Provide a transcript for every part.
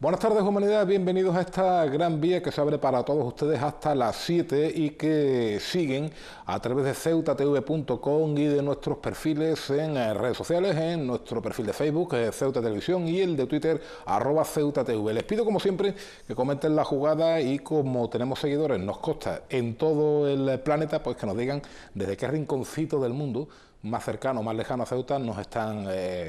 Buenas tardes, humanidad, bienvenidos a esta gran vía que se abre para todos ustedes hasta las 7 y que siguen a través de ceutatv.com y de nuestros perfiles en redes sociales, en nuestro perfil de Facebook, Ceuta Televisión, y el de Twitter, @CeutaTV. Les pido, como siempre, que comenten la jugada y como tenemos seguidores, nos consta en todo el planeta, pues que nos digan desde qué rinconcito del mundo más cercano, más lejano a Ceuta nos están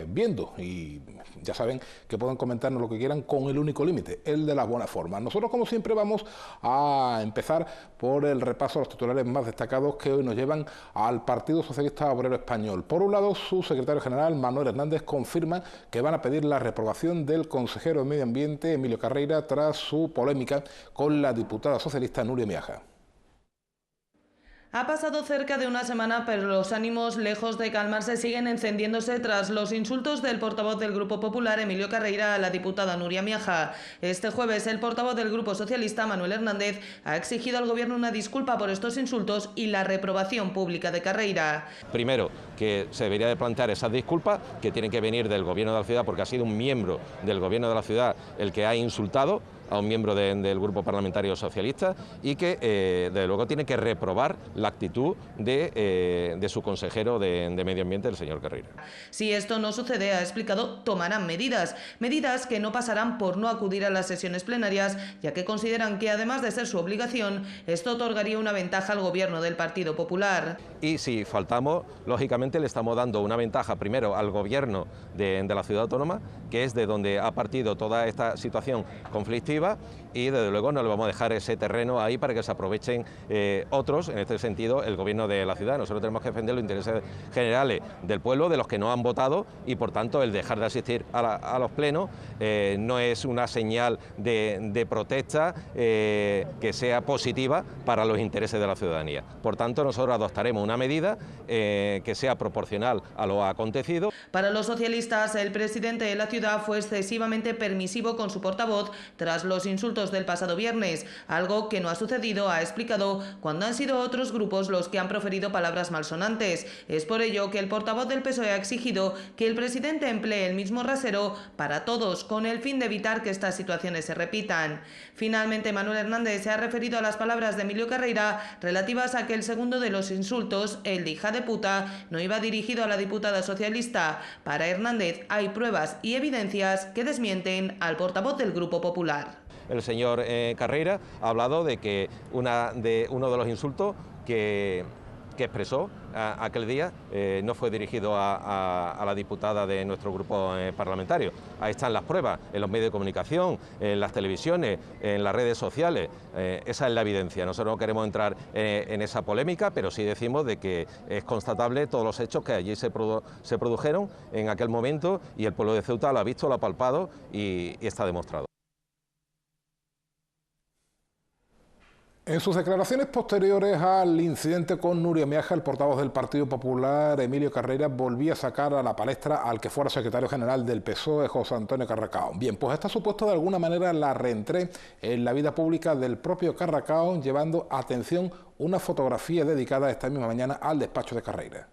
viendo, y ya saben que pueden comentarnos lo que quieran con el único límite, el de las buenas formas. Nosotros, como siempre, vamos a empezar por el repaso a los titulares más destacados que hoy nos llevan al Partido Socialista Obrero Español. Por un lado, su secretario general, Manuel Hernández, confirma que van a pedir la reprobación del consejero de Medio Ambiente, Emilio Carreira, tras su polémica con la diputada socialista Nuria Miaja. Ha pasado cerca de una semana, pero los ánimos, lejos de calmarse, siguen encendiéndose tras los insultos del portavoz del Grupo Popular, Emilio Carreira, a la diputada Nuria Miaja. Este jueves, el portavoz del Grupo Socialista, Manuel Hernández, ha exigido al Gobierno una disculpa por estos insultos y la reprobación pública de Carreira. Primero, que se debería de plantear esas disculpas, que tienen que venir del Gobierno de la ciudad, porque ha sido un miembro del Gobierno de la ciudad el que ha insultado a un miembro del Grupo Parlamentario Socialista, y que desde luego tiene que reprobar la actitud de su consejero de Medio Ambiente, el señor Carreira. Si esto no sucede, ha explicado, tomarán medidas que no pasarán por no acudir a las sesiones plenarias, ya que consideran que, además de ser su obligación, esto otorgaría una ventaja al Gobierno del Partido Popular. Y si faltamos, lógicamente le estamos dando una ventaja primero al Gobierno de la ciudad autónoma, que es de donde ha partido toda esta situación conflictiva, y desde luego no le vamos a dejar ese terreno ahí para que se aprovechen otros, en este sentido el Gobierno de la ciudad. Nosotros tenemos que defender los intereses generales del pueblo, de los que no han votado, y por tanto el dejar de asistir a los plenos no es una señal de protesta que sea positiva para los intereses de la ciudadanía. Por tanto, nosotros adoptaremos una medida que sea proporcional a lo acontecido. Para los socialistas, el presidente de la ciudad fue excesivamente permisivo con su portavoz tras los insultos del pasado viernes, algo que no ha sucedido, ha explicado, cuando han sido otros grupos los que han proferido palabras malsonantes. Es por ello que el portavoz del PSOE ha exigido que el presidente emplee el mismo rasero para todos, con el fin de evitar que estas situaciones se repitan. Finalmente, Manuel Hernández se ha referido a las palabras de Emilio Carreira relativas a que el segundo de los insultos, el de hija de puta, no iba dirigido a la diputada socialista. Para Hernández hay pruebas y evidencias que desmienten al portavoz del Grupo Popular. El señor Carreira ha hablado de que uno de los insultos que expresó aquel día no fue dirigido a la diputada de nuestro grupo parlamentario. Ahí están las pruebas, en los medios de comunicación, en las televisiones, en las redes sociales. Esa es la evidencia. Nosotros no queremos entrar en esa polémica, pero sí decimos de que es constatable todos los hechos que allí se produjeron en aquel momento, y el pueblo de Ceuta lo ha visto, lo ha palpado y está demostrado. En sus declaraciones posteriores al incidente con Nuria Miaja, el portavoz del Partido Popular, Emilio Carreira, volvía a sacar a la palestra al que fuera secretario general del PSOE, José Antonio Carracao. Bien, pues está supuesto de alguna manera la reentré en la vida pública del propio Carracao, llevando, atención, una fotografía dedicada esta misma mañana al despacho de Carreira.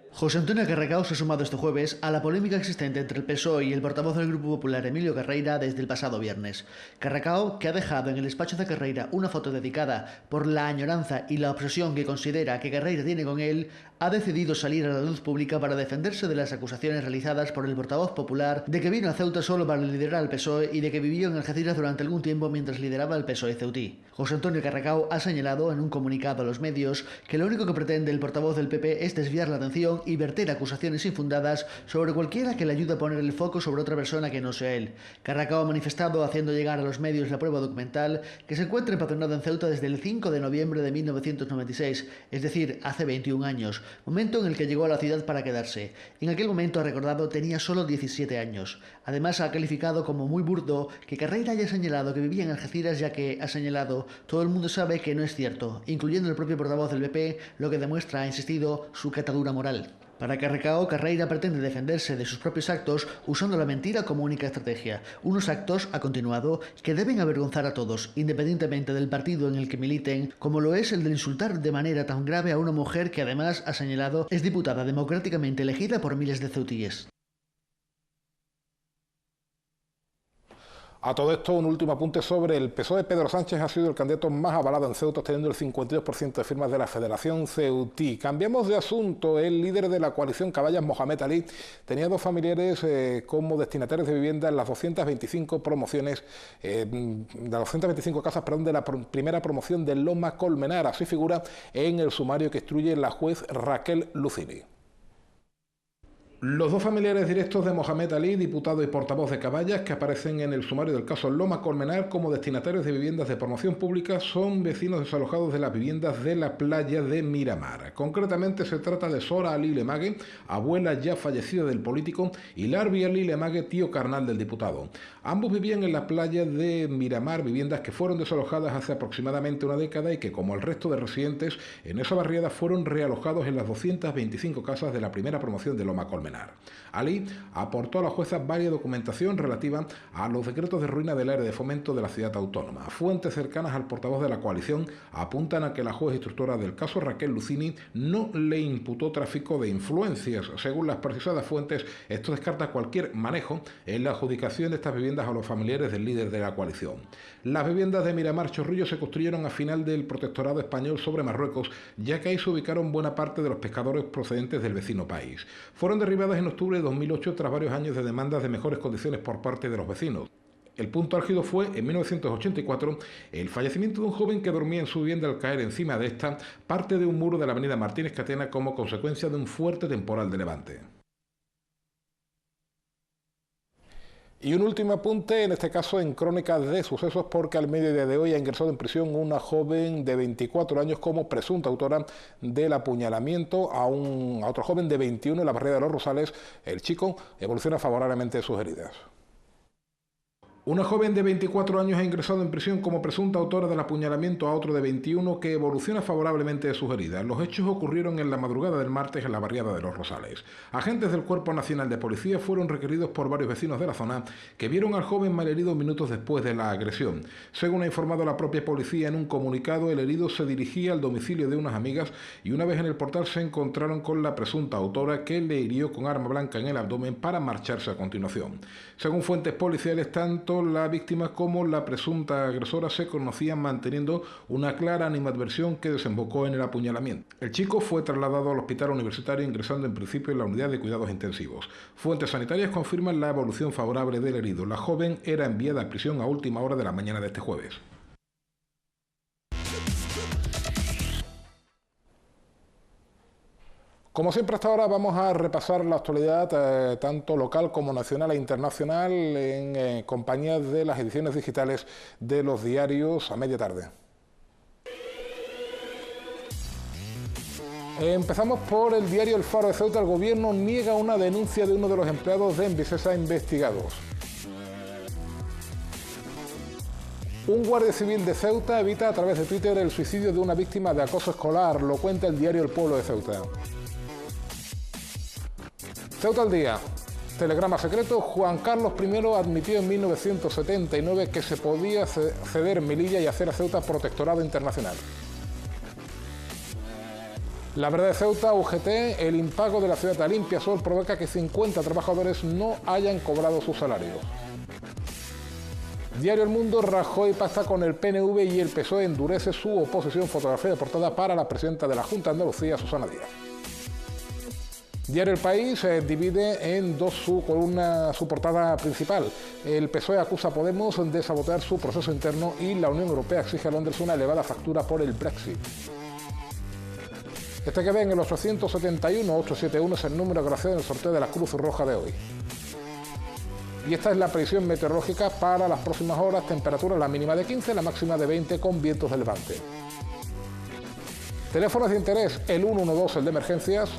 José Antonio Carracao se ha sumado este jueves a la polémica existente entre el PSOE y el portavoz del Grupo Popular, Emilio Carreira, desde el pasado viernes. Carracao, que ha dejado en el despacho de Carreira una foto dedicada por la añoranza y la obsesión que considera que Carreira tiene con él, ha decidido salir a la luz pública para defenderse de las acusaciones realizadas por el portavoz popular de que vino a Ceuta solo para liderar al PSOE y de que vivió en Algeciras durante algún tiempo mientras lideraba el PSOE ceutí. José Antonio Carracao ha señalado en un comunicado a los medios que lo único que pretende el portavoz del PP es desviar la atención y verter acusaciones infundadas sobre cualquiera que le ayude a poner el foco sobre otra persona que no sea él. Carracao ha manifestado, haciendo llegar a los medios la prueba documental, que se encuentra empadronado en Ceuta desde el 5 de noviembre de 1996, es decir, hace 21 años, momento en el que llegó a la ciudad para quedarse. En aquel momento, ha recordado, tenía solo 17 años. Además, ha calificado como muy burdo que Carreira haya señalado que vivía en Algeciras, ya que, ha señalado, todo el mundo sabe que no es cierto, incluyendo el propio portavoz del PP, lo que demuestra, ha insistido, su catadura moral. Para Carracao, Carreira pretende defenderse de sus propios actos usando la mentira como única estrategia. Unos actos, ha continuado, que deben avergonzar a todos, independientemente del partido en el que militen, como lo es el de insultar de manera tan grave a una mujer que además, ha señalado, es diputada democráticamente elegida por miles de ceutíes. A todo esto, un último apunte sobre el PSOE. Pedro Sánchez ha sido el candidato más avalado en Ceuta, obteniendo el 52% de firmas de la Federación Ceutí. Cambiamos de asunto. El líder de la coalición Caballas, Mohamed Ali, tenía dos familiares como destinatarios de vivienda en las 225 promociones, de las 225 casas, perdón, de la primera promoción de Loma Colmenar. Así figura en el sumario que instruye la juez Raquel Lucili. Los dos familiares directos de Mohamed Ali, diputado y portavoz de Caballas, que aparecen en el sumario del caso Loma Colmenar como destinatarios de viviendas de promoción pública, son vecinos desalojados de las viviendas de la playa de Miramar. Concretamente se trata de Sora Ali Lemague, abuela ya fallecida del político, y Larbi Ali Lemague, tío carnal del diputado. Ambos vivían en la playa de Miramar, viviendas que fueron desalojadas hace aproximadamente una década y que, como el resto de residentes en esa barriada, fueron realojados en las 225 casas de la primera promoción de Loma Colmenar. Ali aportó a la jueza varias documentación relativa a los decretos de ruina del área de fomento de la ciudad autónoma. Fuentes cercanas al portavoz de la coalición apuntan a que la juez instructora del caso, Raquel Lucini, no le imputó tráfico de influencias. Según las precisadas fuentes, esto descarta cualquier manejo en la adjudicación de estas viviendas a los familiares del líder de la coalición. Las viviendas de Miramar Chorrillo se construyeron a final del protectorado español sobre Marruecos, ya que ahí se ubicaron buena parte de los pescadores procedentes del vecino país. Fueron derribadas en octubre de 2008 tras varios años de demandas de mejores condiciones por parte de los vecinos. El punto álgido fue, en 1984, el fallecimiento de un joven que dormía en su vivienda al caer encima de esta parte de un muro de la avenida Martínez Catena como consecuencia de un fuerte temporal de levante. Y un último apunte, en este caso en crónicas de sucesos, porque al mediodía de hoy ha ingresado en prisión una joven de 24 años como presunta autora del apuñalamiento a otro joven de 21 en la barriada de Los Rosales. El chico evoluciona favorablemente de sus heridas. Una joven de 24 años ha ingresado en prisión como presunta autora del apuñalamiento a otro de 21 que evoluciona favorablemente de sus heridas. Los hechos ocurrieron en la madrugada del martes en la barriada de Los Rosales. Agentes del Cuerpo Nacional de Policía fueron requeridos por varios vecinos de la zona que vieron al joven malherido minutos después de la agresión. Según ha informado la propia policía en un comunicado, el herido se dirigía al domicilio de unas amigas y una vez en el portal se encontraron con la presunta autora que le hirió con arma blanca en el abdomen para marcharse a continuación. Según fuentes policiales, tanto la víctima como la presunta agresora se conocían manteniendo una clara animadversión que desembocó en el apuñalamiento. El chico fue trasladado al hospital universitario ingresando en principio en la unidad de cuidados intensivos. Fuentes sanitarias confirman la evolución favorable del herido. La joven era enviada a prisión a última hora de la mañana de este jueves. Como siempre hasta ahora vamos a repasar la actualidad tanto local como nacional e internacional en compañía de las ediciones digitales de los diarios a media tarde. Empezamos por el diario El Faro de Ceuta. El gobierno niega una denuncia de uno de los empleados de Envisesa investigados. Un guardia civil de Ceuta evita a través de Twitter el suicidio de una víctima de acoso escolar. Lo cuenta el diario El Pueblo de Ceuta. Ceuta al día. Telegrama secreto. Juan Carlos I admitió en 1979 que se podía ceder Melilla y hacer a Ceuta protectorado internacional. La verdad de Ceuta, UGT, el impago de la ciudad de Limpia Sol provoca que 50 trabajadores no hayan cobrado sus salarios. Diario El Mundo. Rajoy pacta con el PNV y el PSOE endurece su oposición. Fotografía de portada para la presidenta de la Junta de Andalucía, Susana Díaz. Diario El País divide en dos su portada principal. El PSOE acusa a Podemos de sabotear su proceso interno y la Unión Europea exige a Londres una elevada factura por el Brexit. Este que ven, el 871 es el número agraciado en el sorteo de la Cruz Roja de hoy. Y esta es la predicción meteorológica para las próximas horas. Temperatura, la mínima de 15, la máxima de 20 con vientos de levante. Teléfonos de interés, el 112, el de emergencias,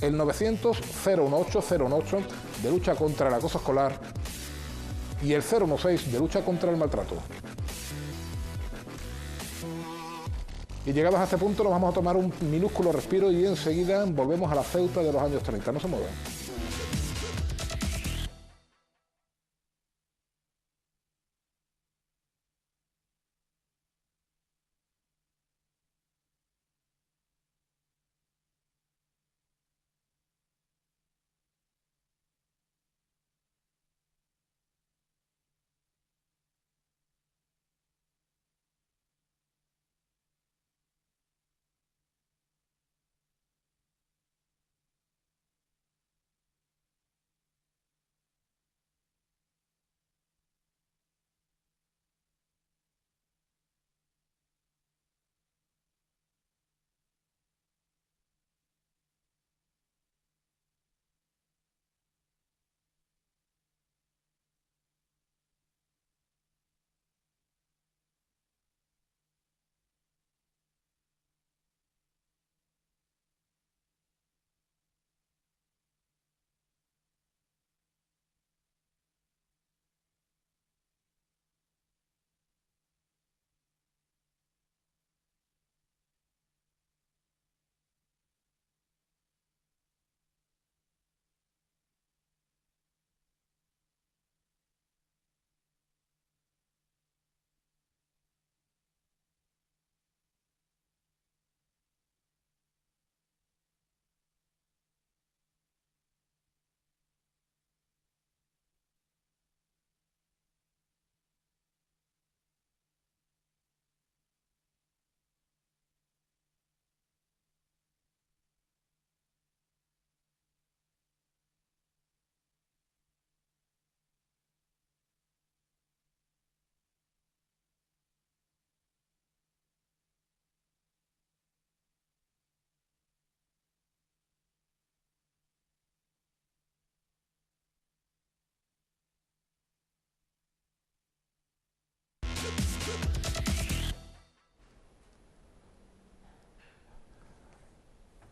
el 900-018-018 de lucha contra el acoso escolar y el 016 de lucha contra el maltrato. Y llegados a este punto nos vamos a tomar un minúsculo respiro y enseguida volvemos a la Ceuta de los años 30. No se muevan.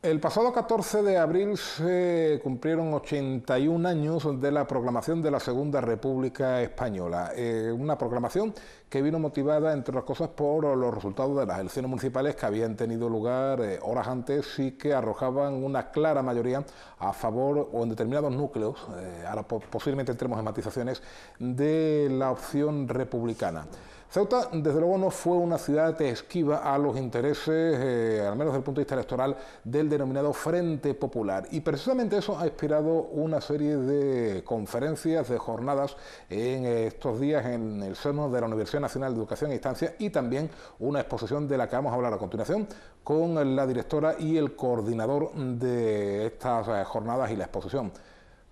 El pasado 14 de abril se cumplieron 81 años de la proclamación de la Segunda República Española. Una proclamación que vino motivada, entre otras cosas, por los resultados de las elecciones municipales que habían tenido lugar horas antes y que arrojaban una clara mayoría a favor o en determinados núcleos, ahora posiblemente entremos en matizaciones, de la opción republicana. Ceuta, desde luego, no fue una ciudad esquiva a los intereses, al menos desde el punto de vista electoral, del denominado Frente Popular. Y precisamente eso ha inspirado una serie de conferencias, de jornadas en estos días en el seno de la Universidad Nacional de Educación a Distancia y también una exposición de la que vamos a hablar a continuación con la directora y el coordinador de estas jornadas y la exposición.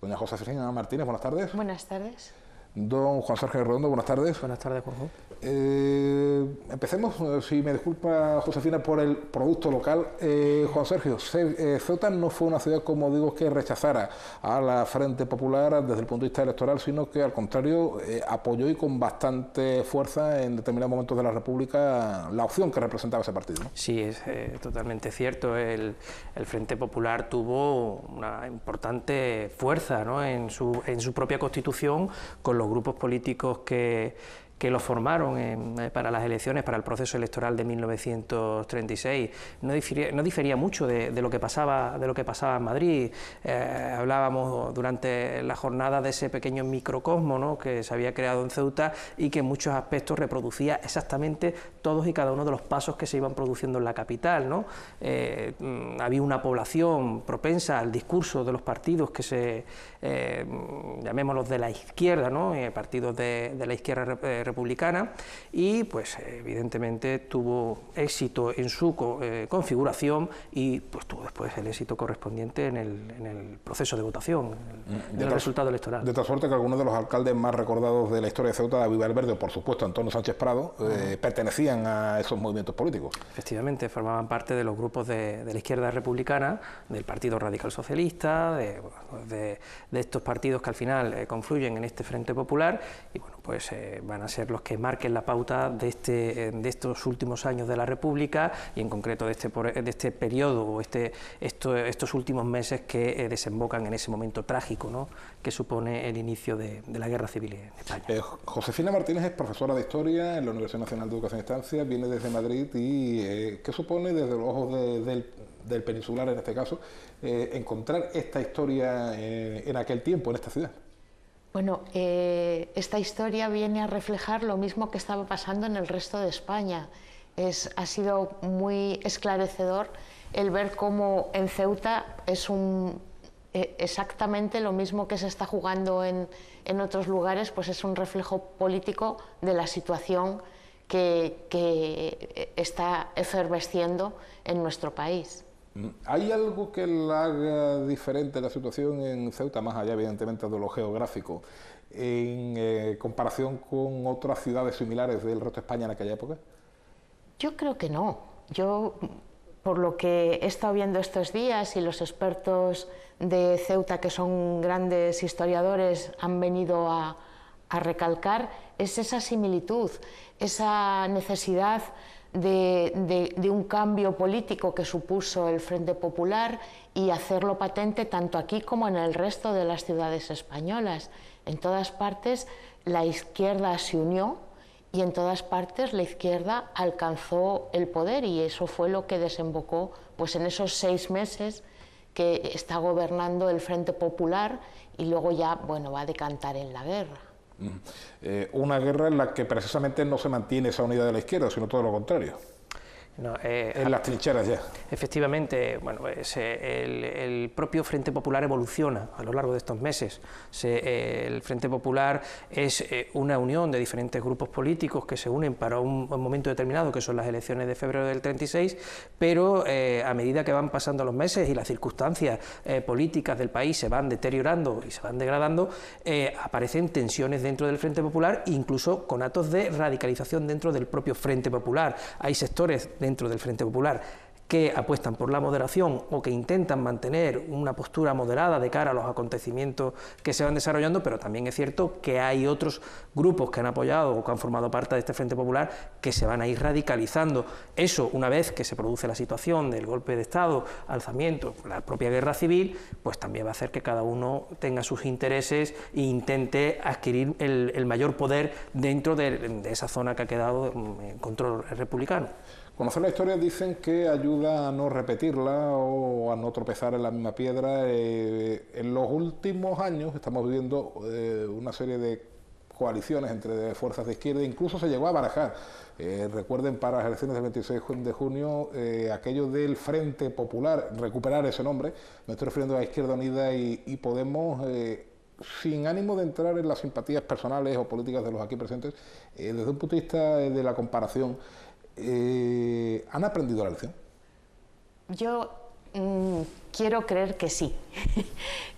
Doña Josefina Martínez, buenas tardes. Buenas tardes. Don Juan Sergio Redondo, buenas tardes. Buenas tardes, Juanjo. Empecemos, si me disculpa Josefina, por el producto local. Juan Sergio, Ceuta no fue una ciudad, como digo, que rechazara a la Frente Popular desde el punto de vista electoral, sino que al contrario apoyó y con bastante fuerza en determinados momentos de la República la opción que representaba ese partido, ¿no? Sí, es totalmente cierto. El Frente Popular tuvo una importante fuerza, ¿no?, en su propia constitución, con los grupos políticos que lo formaron para las elecciones, para el proceso electoral de 1936. No difería mucho de lo que pasaba en Madrid. Hablábamos durante la jornada de ese pequeño microcosmo, ¿no?, que se había creado en Ceuta y que en muchos aspectos reproducía exactamente todos y cada uno de los pasos que se iban produciendo en la capital, ¿no? Había una población propensa al discurso de los partidos que llamémoslos de la izquierda, ¿no?, partidos de la izquierda republicana, y pues evidentemente tuvo éxito en su configuración y pues tuvo después el éxito correspondiente en el proceso de votación, en el resultado electoral. De tal suerte que algunos de los alcaldes más recordados de la historia de Ceuta, David Valverde, por supuesto Antonio Sánchez Prado, pertenecían a esos movimientos políticos. Efectivamente, formaban parte de los grupos de la izquierda republicana, del Partido Radical Socialista, de estos partidos que al final confluyen en este Frente Popular, y bueno, pues van a ser los que marquen la pauta de estos últimos años de la República y en concreto de este periodo o estos últimos meses que desembocan en ese momento trágico, ¿no?, que supone el inicio de la Guerra Civil en España. Josefina Martínez es profesora de Historia en la Universidad Nacional de Educación a Distancia, viene desde Madrid y ¿qué supone desde los ojos del peninsular en este caso encontrar esta historia en aquel tiempo, en esta ciudad? Bueno, esta historia viene a reflejar lo mismo que estaba pasando en el resto de España. Ha sido muy esclarecedor el ver cómo en Ceuta es exactamente lo mismo que se está jugando en otros lugares, pues es un reflejo político de la situación que está efervesciendo en nuestro país. ¿Hay algo que la haga diferente la situación en Ceuta, más allá evidentemente de lo geográfico, en comparación con otras ciudades similares del resto de España en aquella época? Yo creo que no. Yo, por lo que he estado viendo estos días y los expertos de Ceuta, que son grandes historiadores, han venido a recalcar, es esa similitud, esa necesidad de un cambio político que supuso el Frente Popular y hacerlo patente tanto aquí como en el resto de las ciudades españolas. En todas partes la izquierda se unió y en todas partes la izquierda alcanzó el poder, y eso fue lo que desembocó pues en esos 6 meses que está gobernando el Frente Popular, y luego ya, bueno, va a decantar en la guerra. Una guerra en la que precisamente no se mantiene esa unidad de la izquierda, sino todo lo contrario. No, en las trincheras ya. Efectivamente, bueno, el propio Frente Popular evoluciona a lo largo de estos meses. El Frente Popular es una unión de diferentes grupos políticos que se unen para un momento determinado, que son las elecciones de febrero del 36, pero a medida que van pasando los meses y las circunstancias políticas del país se van deteriorando y se van degradando, aparecen tensiones dentro del Frente Popular, incluso con actos de radicalización dentro del propio Frente Popular. Hay sectores dentro del Frente Popular que apuestan por la moderación o que intentan mantener una postura moderada de cara a los acontecimientos que se van desarrollando, pero también es cierto que hay otros grupos que han apoyado o que han formado parte de este Frente Popular que se van a ir radicalizando. Eso, una vez que se produce la situación del golpe de Estado, alzamiento, la propia guerra civil, pues también va a hacer que cada uno tenga sus intereses e intente adquirir el mayor poder dentro de esa zona que ha quedado en control republicano. Conocer la historia dicen que ayuda a no repetirla o a no tropezar en la misma piedra. En los últimos años estamos viviendo una serie de coaliciones entre fuerzas de izquierda, incluso se llegó a barajar. Recuerden, para las elecciones del 26 de junio, aquello del Frente Popular, recuperar ese nombre, me estoy refiriendo a Izquierda Unida y Podemos, sin ánimo de entrar en las simpatías personales o políticas de los aquí presentes, desde un punto de vista de la comparación, ¿han aprendido la lección? Yo quiero creer que sí,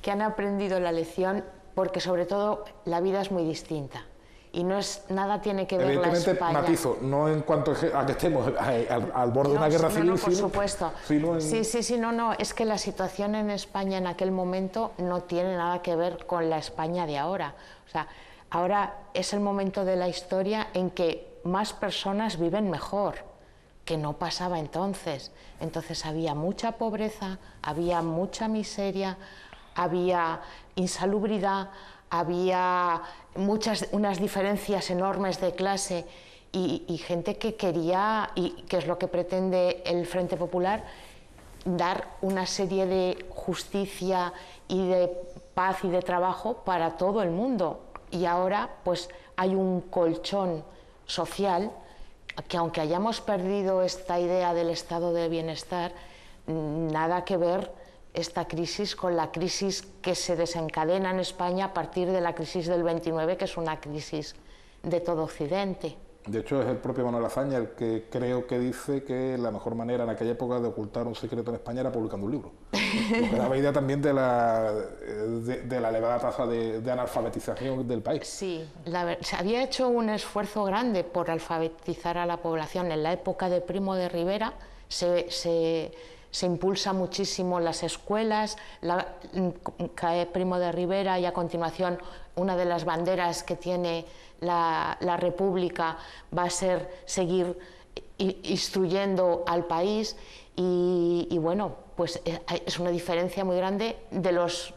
que han aprendido la lección, porque sobre todo la vida es muy distinta y nada tiene que ver la España. Evidentemente, matizo, no en cuanto a que estemos al borde de una guerra civil, por supuesto. No, es que la situación en España en aquel momento no tiene nada que ver con la España de ahora. O sea, ahora es el momento de la historia en que más personas viven mejor, que no pasaba entonces. Entonces había mucha pobreza, había mucha miseria, había insalubridad, había unas diferencias enormes de clase y gente que quería, y que es lo que pretende el Frente Popular, dar una serie de justicia y de paz y de trabajo para todo el mundo. Y ahora pues hay un colchón social que, aunque hayamos perdido esta idea del estado de bienestar, nada que ver esta crisis con la crisis que se desencadena en España a partir de la crisis del 29, que es una crisis de todo Occidente. De hecho, es el propio Manuel Azaña el que creo que dice que la mejor manera en aquella época de ocultar un secreto en España era publicando un libro. Lo que daba idea también de la elevada tasa de analfabetización del país. Sí, se había hecho un esfuerzo grande por alfabetizar a la población. En la época de Primo de Rivera se impulsa muchísimo las escuelas, cae Primo de Rivera y a continuación una de las banderas que tiene la República va a ser seguir instruyendo al país y bueno, pues es una diferencia muy grande de las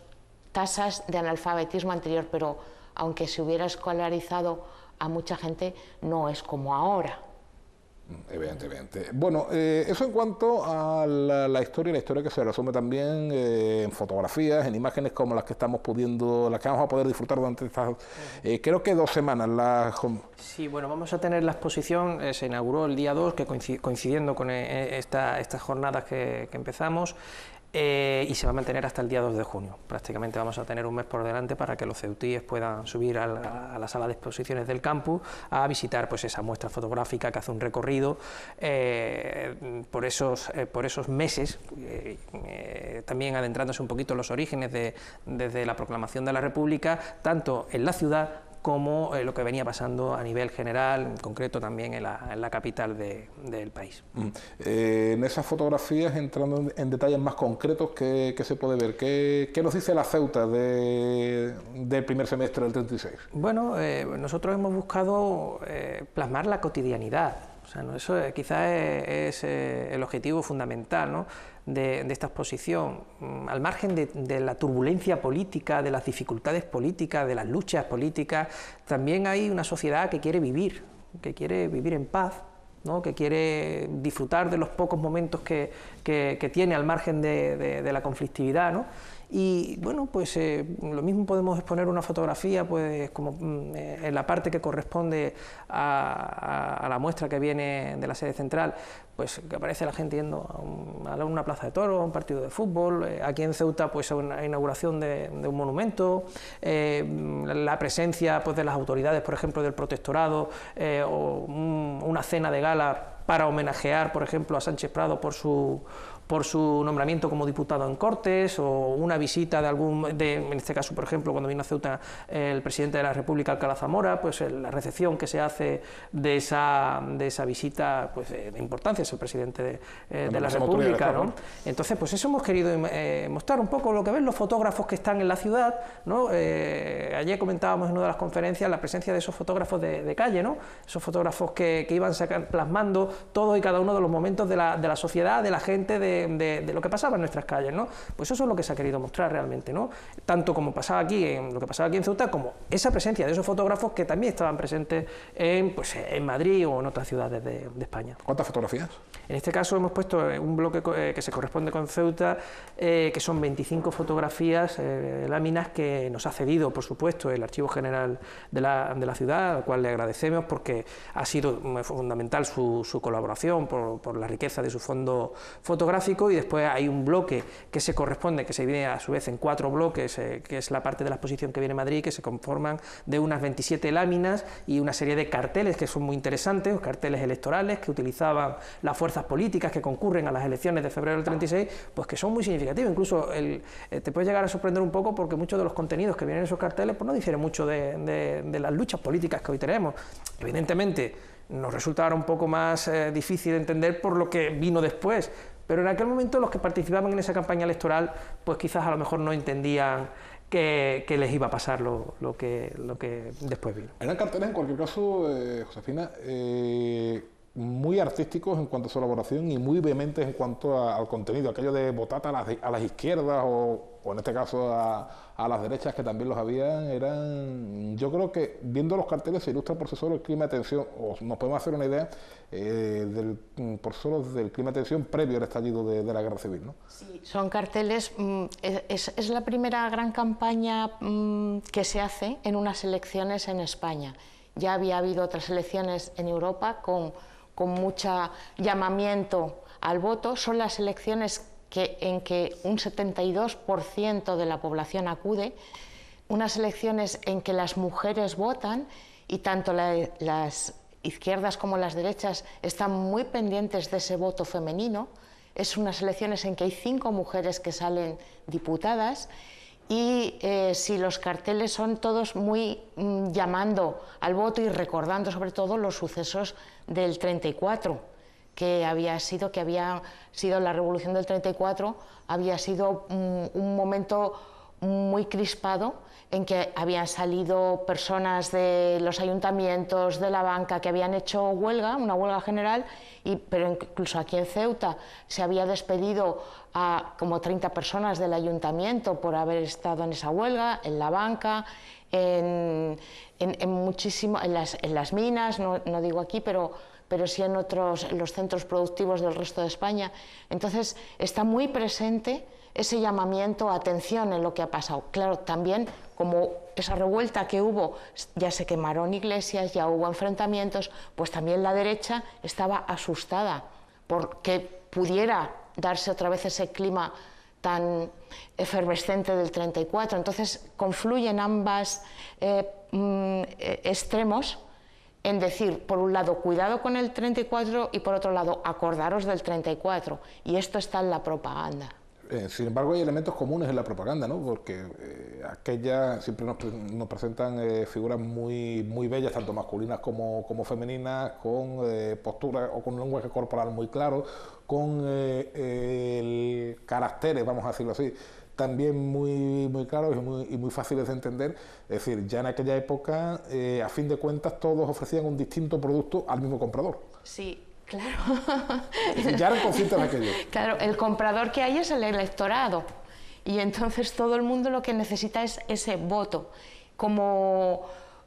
tasas de analfabetismo anterior, pero aunque se hubiera escolarizado a mucha gente, no es como ahora. Evidentemente. Bueno, eso en cuanto a la historia que se resume también en fotografías, en imágenes como las que las que vamos a poder disfrutar durante estas, creo que 2 semanas. Sí, bueno, vamos a tener la exposición, se inauguró el día 2, que coincidiendo con estas jornadas que empezamos, y se va a mantener hasta el día 2 de junio. Prácticamente vamos a tener un mes por delante para que los ceutíes puedan subir a la sala de exposiciones del campus a visitar pues esa muestra fotográfica que hace un recorrido por esos meses, también adentrándose un poquito en los orígenes desde la proclamación de la República, tanto en la ciudad como lo que venía pasando a nivel general, en concreto también en la capital del país. En esas fotografías, entrando en detalles más concretos, ¿qué se puede ver? ¿Qué nos dice la Ceuta del primer semestre del 36? Bueno, nosotros hemos buscado plasmar la cotidianidad. O sea, ¿no? Eso quizás es el objetivo fundamental, ¿no?, de esta exposición. Al margen de la turbulencia política, de las dificultades políticas, de las luchas políticas, también hay una sociedad que quiere vivir en paz, ¿no?, que quiere disfrutar de los pocos momentos que tiene al margen de la conflictividad, ¿no? Y bueno, pues lo mismo podemos exponer una fotografía pues como en la parte que corresponde a la muestra que viene de la sede central, pues que aparece la gente yendo a una plaza de toros, a un partido de fútbol, aquí en Ceuta pues a una inauguración de un monumento, la presencia pues de las autoridades, por ejemplo del protectorado, o una cena de gala para homenajear, por ejemplo, a Sánchez Prado por su por su nombramiento como diputado en Cortes, o una visita en este caso, por ejemplo, cuando vino a Ceuta el presidente de la República, Alcalá Zamora, pues la recepción que se hace de esa visita, pues de importancia, es el presidente de la República, ¿no? Entonces, pues eso hemos querido mostrar un poco lo que ven los fotógrafos que están en la ciudad, ¿no? Ayer comentábamos en una de las conferencias la presencia de esos fotógrafos de calle, ¿no? Esos fotógrafos que iban plasmando todo y cada uno de los momentos de la sociedad, de la gente, de lo que pasaba en nuestras calles, ¿no? Pues eso es lo que se ha querido mostrar realmente, ¿no? Tanto como pasaba aquí, lo que pasaba aquí en Ceuta, como esa presencia de esos fotógrafos que también estaban presentes en Madrid o en otras ciudades de España. ¿Cuántas fotografías? En este caso hemos puesto un bloque que se corresponde con Ceuta, que son 25 fotografías, láminas que nos ha cedido, por supuesto, el Archivo General de la ciudad, al cual le agradecemos porque ha sido fundamental su colaboración por la riqueza de su fondo fotográfico, y después hay un bloque que se corresponde, que se divide a su vez en 4 bloques, que es la parte de la exposición que viene en Madrid, que se conforman de unas 27 láminas y una serie de carteles que son muy interesantes, carteles electorales que utilizaban las fuerzas políticas que concurren a las elecciones de febrero del 36, pues que son muy significativos. Incluso te puede llegar a sorprender un poco porque muchos de los contenidos que vienen en esos carteles pues no difieren mucho de las luchas políticas que hoy tenemos. Evidentemente nos resulta ahora un poco más difícil de entender por lo que vino después, pero en aquel momento los que participaban en esa campaña electoral pues quizás a lo mejor no entendían que les iba a pasar lo que después vino. Eran carteles, en cualquier caso, Josefina, muy artísticos en cuanto a su elaboración y muy vehementes en cuanto al contenido, aquello de votar a las izquierdas o en este caso a las derechas, que también los habían, yo creo que viendo los carteles se ilustra por sí solo el clima de tensión, o nos podemos hacer una idea por solo del clima de tensión previo al estallido de la Guerra Civil, ¿no? Sí, son carteles, es la primera gran campaña que se hace en unas elecciones en España. Ya había habido otras elecciones en Europa con mucho llamamiento al voto. Son las elecciones en que un 72% de la población acude, unas elecciones en que las mujeres votan y tanto las izquierdas como las derechas están muy pendientes de ese voto femenino. Es unas elecciones en que hay 5 mujeres que salen diputadas. Y si los carteles son todos muy llamando al voto y recordando sobre todo los sucesos del 34, que había sido la revolución del 34, había sido un momento muy crispado en que habían salido personas de los ayuntamientos, de la banca, que habían hecho huelga, una huelga general, pero incluso aquí en Ceuta se había despedido a como 30 personas del ayuntamiento por haber estado en esa huelga, en la banca, en las minas, no digo aquí, pero sí en los centros productivos del resto de España. Entonces está muy presente ese llamamiento a atención en lo que ha pasado. Claro, también como esa revuelta que hubo, ya se quemaron iglesias, ya hubo enfrentamientos, pues también la derecha estaba asustada porque pudiera darse otra vez ese clima tan efervescente del 34. Entonces confluyen ambas extremos en decir, por un lado, cuidado con el 34 y por otro lado, acordaros del 34. Y esto está en la propaganda. Sin embargo, hay elementos comunes en la propaganda, ¿no? Porque aquellas siempre nos presentan figuras muy bellas, tanto masculinas como femeninas, con posturas o con un lenguaje corporal muy claro, con caracteres, vamos a decirlo así, también muy claros y muy fáciles de entender. Es decir, ya en aquella época, a fin de cuentas, todos ofrecían un distinto producto al mismo comprador. Sí. Claro. Es decir, ya eran conscientes de aquello. Claro, el comprador que hay es el electorado y entonces todo el mundo lo que necesita es ese voto. Como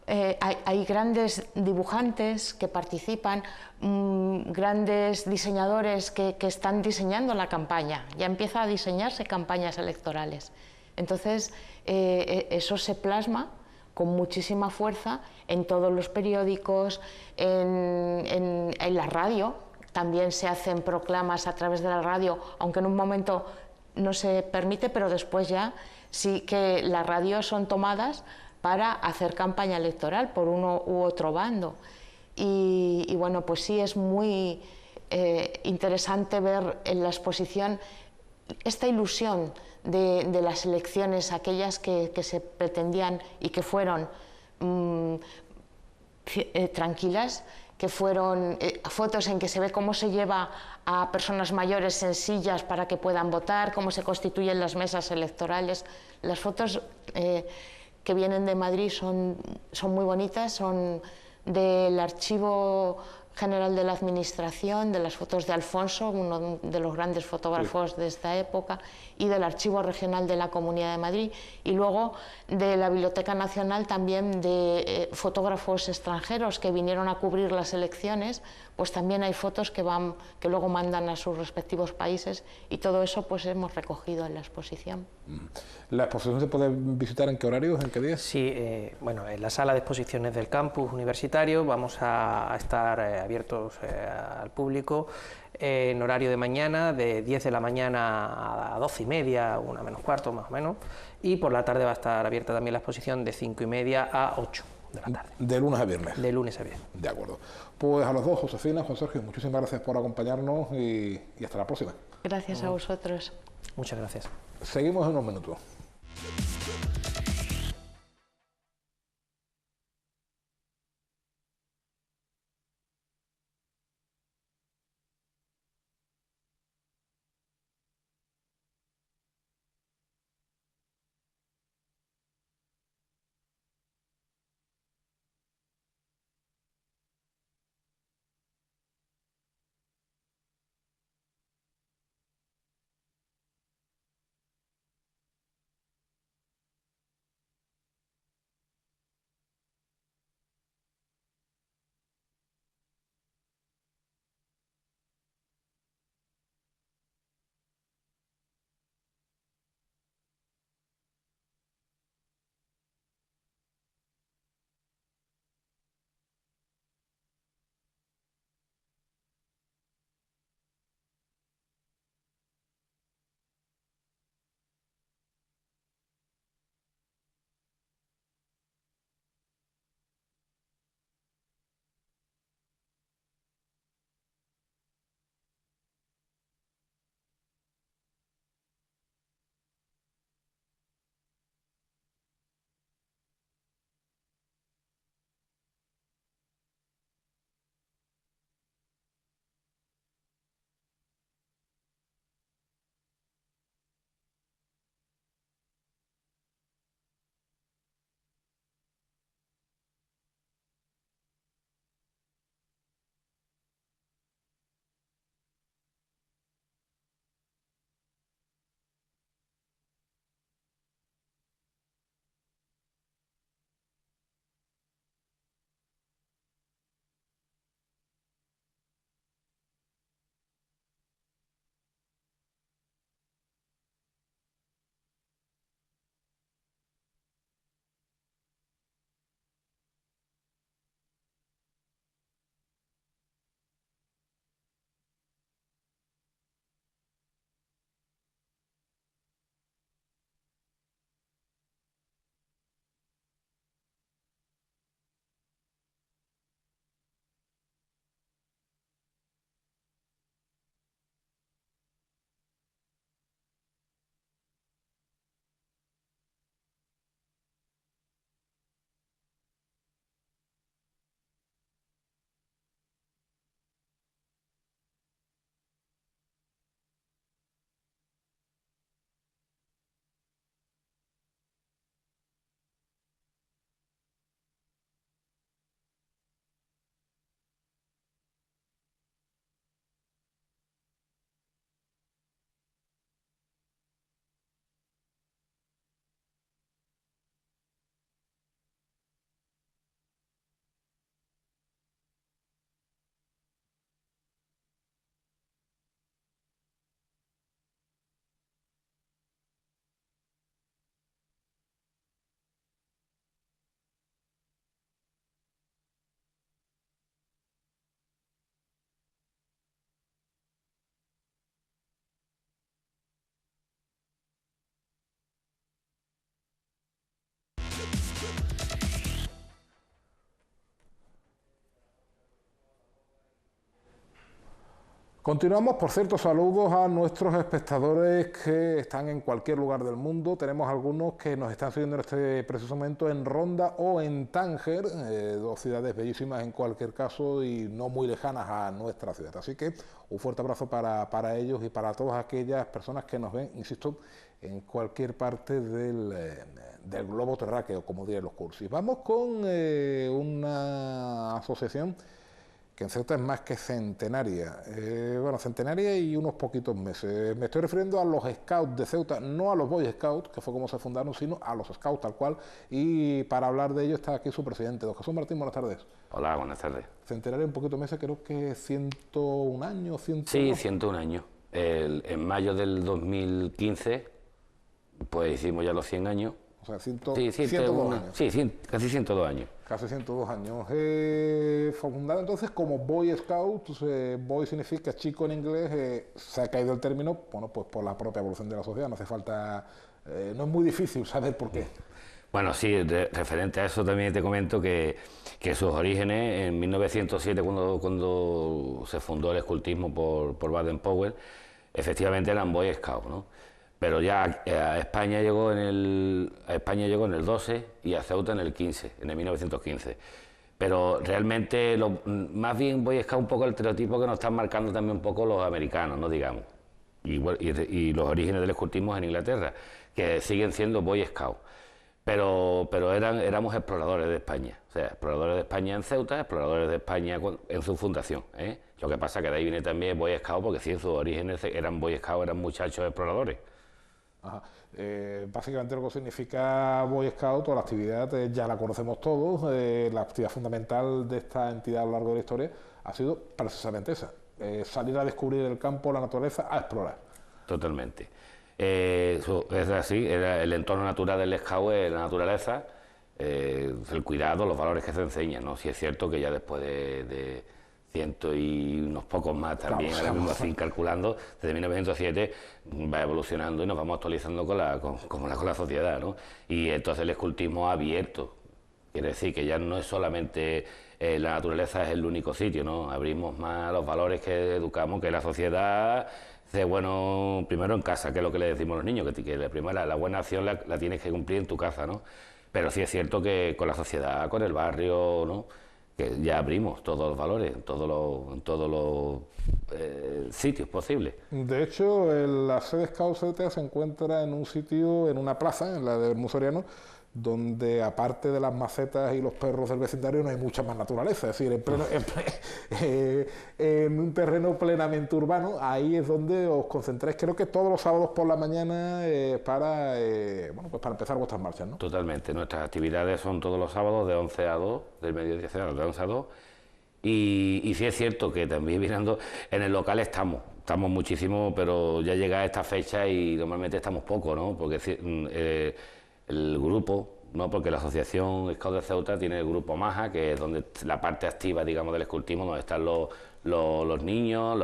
hay grandes dibujantes que participan, grandes diseñadores que están diseñando la campaña, ya empieza a diseñarse campañas electorales. Entonces eso se plasma con muchísima fuerza en todos los periódicos, en la radio. También se hacen proclamas a través de la radio, aunque en un momento no se permite, pero después ya sí que las radios son tomadas para hacer campaña electoral por uno u otro bando. Y bueno, pues sí, es muy interesante ver en la exposición esta ilusión de las elecciones, aquellas que se pretendían y que fueron tranquilas, que fueron fotos en que se ve cómo se lleva a personas mayores en sillas para que puedan votar, cómo se constituyen las mesas electorales. Las fotos que vienen de Madrid son muy bonitas, son del Archivo General de la Administración, de las fotos de Alfonso, uno de los grandes fotógrafos de esta época, y del Archivo Regional de la Comunidad de Madrid, y luego de la Biblioteca Nacional también de fotógrafos extranjeros que vinieron a cubrir las elecciones, pues también hay fotos que luego mandan a sus respectivos países, y todo eso pues hemos recogido en la exposición. ¿La exposición se puede visitar en qué horarios, en qué días? Sí, bueno, en la sala de exposiciones del campus universitario vamos a estar abiertos al público en horario de mañana, de 10 de la mañana a 12:30, 1:45 más o menos, y por la tarde va a estar abierta también la exposición de 5:30 a 8 de la tarde. De lunes a viernes. De lunes a viernes. De acuerdo. Pues a los dos, Josefina, Juan Sergio, muchísimas gracias por acompañarnos y hasta la próxima. Gracias a vosotros. Muchas gracias. Seguimos en unos minutos. Continuamos, por cierto, saludos a nuestros espectadores que están en cualquier lugar del mundo. Tenemos algunos que nos están siguiendo en este preciso momento en Ronda o en Tánger, dos ciudades bellísimas en cualquier caso y no muy lejanas a nuestra ciudad. Así que un fuerte abrazo para ellos y para todas aquellas personas que nos ven, insisto, en cualquier parte del globo terráqueo, como dirían los cursis. Vamos con una asociación que en Ceuta es más que centenaria, bueno, centenaria y unos poquitos meses. Me estoy refiriendo a los Scouts de Ceuta, no a los Boy Scouts, que fue como se fundaron, sino a los Scouts tal cual, y para hablar de ello está aquí su presidente, don Jesús Martín. Buenas tardes. Hola, buenas tardes. Centenaria, un poquito meses, creo que 101 años, 100... Sí, 101 años. En mayo del 2015, pues hicimos ya los 100 años. O sea, 102 años. Sí, casi 102 años. Casi 102 años. Fundado entonces como Boy Scouts, Boy significa chico en inglés, se ha caído el término, bueno, pues por la propia evolución de la sociedad, no hace falta, no es muy difícil saber por qué. Bueno, sí, referente a eso también te comento que sus orígenes, en 1907, cuando se fundó el escultismo por Baden-Powell, efectivamente eran Boy Scouts, ¿no? Pero ya a España llegó en el 12 y a Ceuta en el 15, en el 1915. Pero realmente, más bien Boy Scout un poco el estereotipo que nos están marcando también un poco los americanos, ¿no? Digamos. Y los orígenes del escultismo en Inglaterra, que siguen siendo Boy Scout. Pero éramos exploradores de España. O sea, exploradores de España en Ceuta, exploradores de España en su fundación, ¿eh? Lo que pasa que de ahí viene también Boy Scout, porque sí, en sus orígenes eran Boy Scout, eran muchachos exploradores. Ajá. Básicamente lo que significa Boy Scout o la actividad ya la conocemos todos, la actividad fundamental de esta entidad a lo largo de la historia ha sido precisamente esa, salir a descubrir el campo, la naturaleza, a explorar. Totalmente. Eso es así, el entorno natural del Scout es la naturaleza, el cuidado, los valores que se enseñan, ¿no? Sí es cierto que ya después de ciento y unos pocos más también, claro, ahora mismo así calculando, desde 1907 va evolucionando y nos vamos actualizando con la sociedad, ¿no? Y entonces el escultismo ha abierto, quiere decir que ya no es solamente la naturaleza es el único sitio, ¿no? Abrimos más los valores que educamos, que la sociedad dice, bueno, primero en casa, que es lo que le decimos a los niños, que la buena acción la tienes que cumplir en tu casa, ¿no? Pero sí es cierto que con la sociedad, con el barrio, ¿no?, que ya abrimos todos los valores en todos los sitios posibles. De hecho, la sede Scout Ceuta se encuentra en un sitio, en una plaza, en la de Bermú Soriano, donde aparte de las macetas y los perros del vecindario no hay mucha más naturaleza, es decir, en un terreno plenamente urbano, ahí es donde os concentráis, creo que todos los sábados por la mañana para empezar vuestras marchas, ¿no? Totalmente, nuestras actividades son todos los sábados de 11 a 2, del mediodía de 11 a 2, y sí es cierto que también mirando, en el local estamos muchísimo, pero ya llega esta fecha y normalmente estamos poco, ¿no? Porque el grupo, ¿no?, porque la Asociación Scout de Ceuta tiene el grupo Maja, que es donde la parte activa, digamos, del escultismo, donde están los niños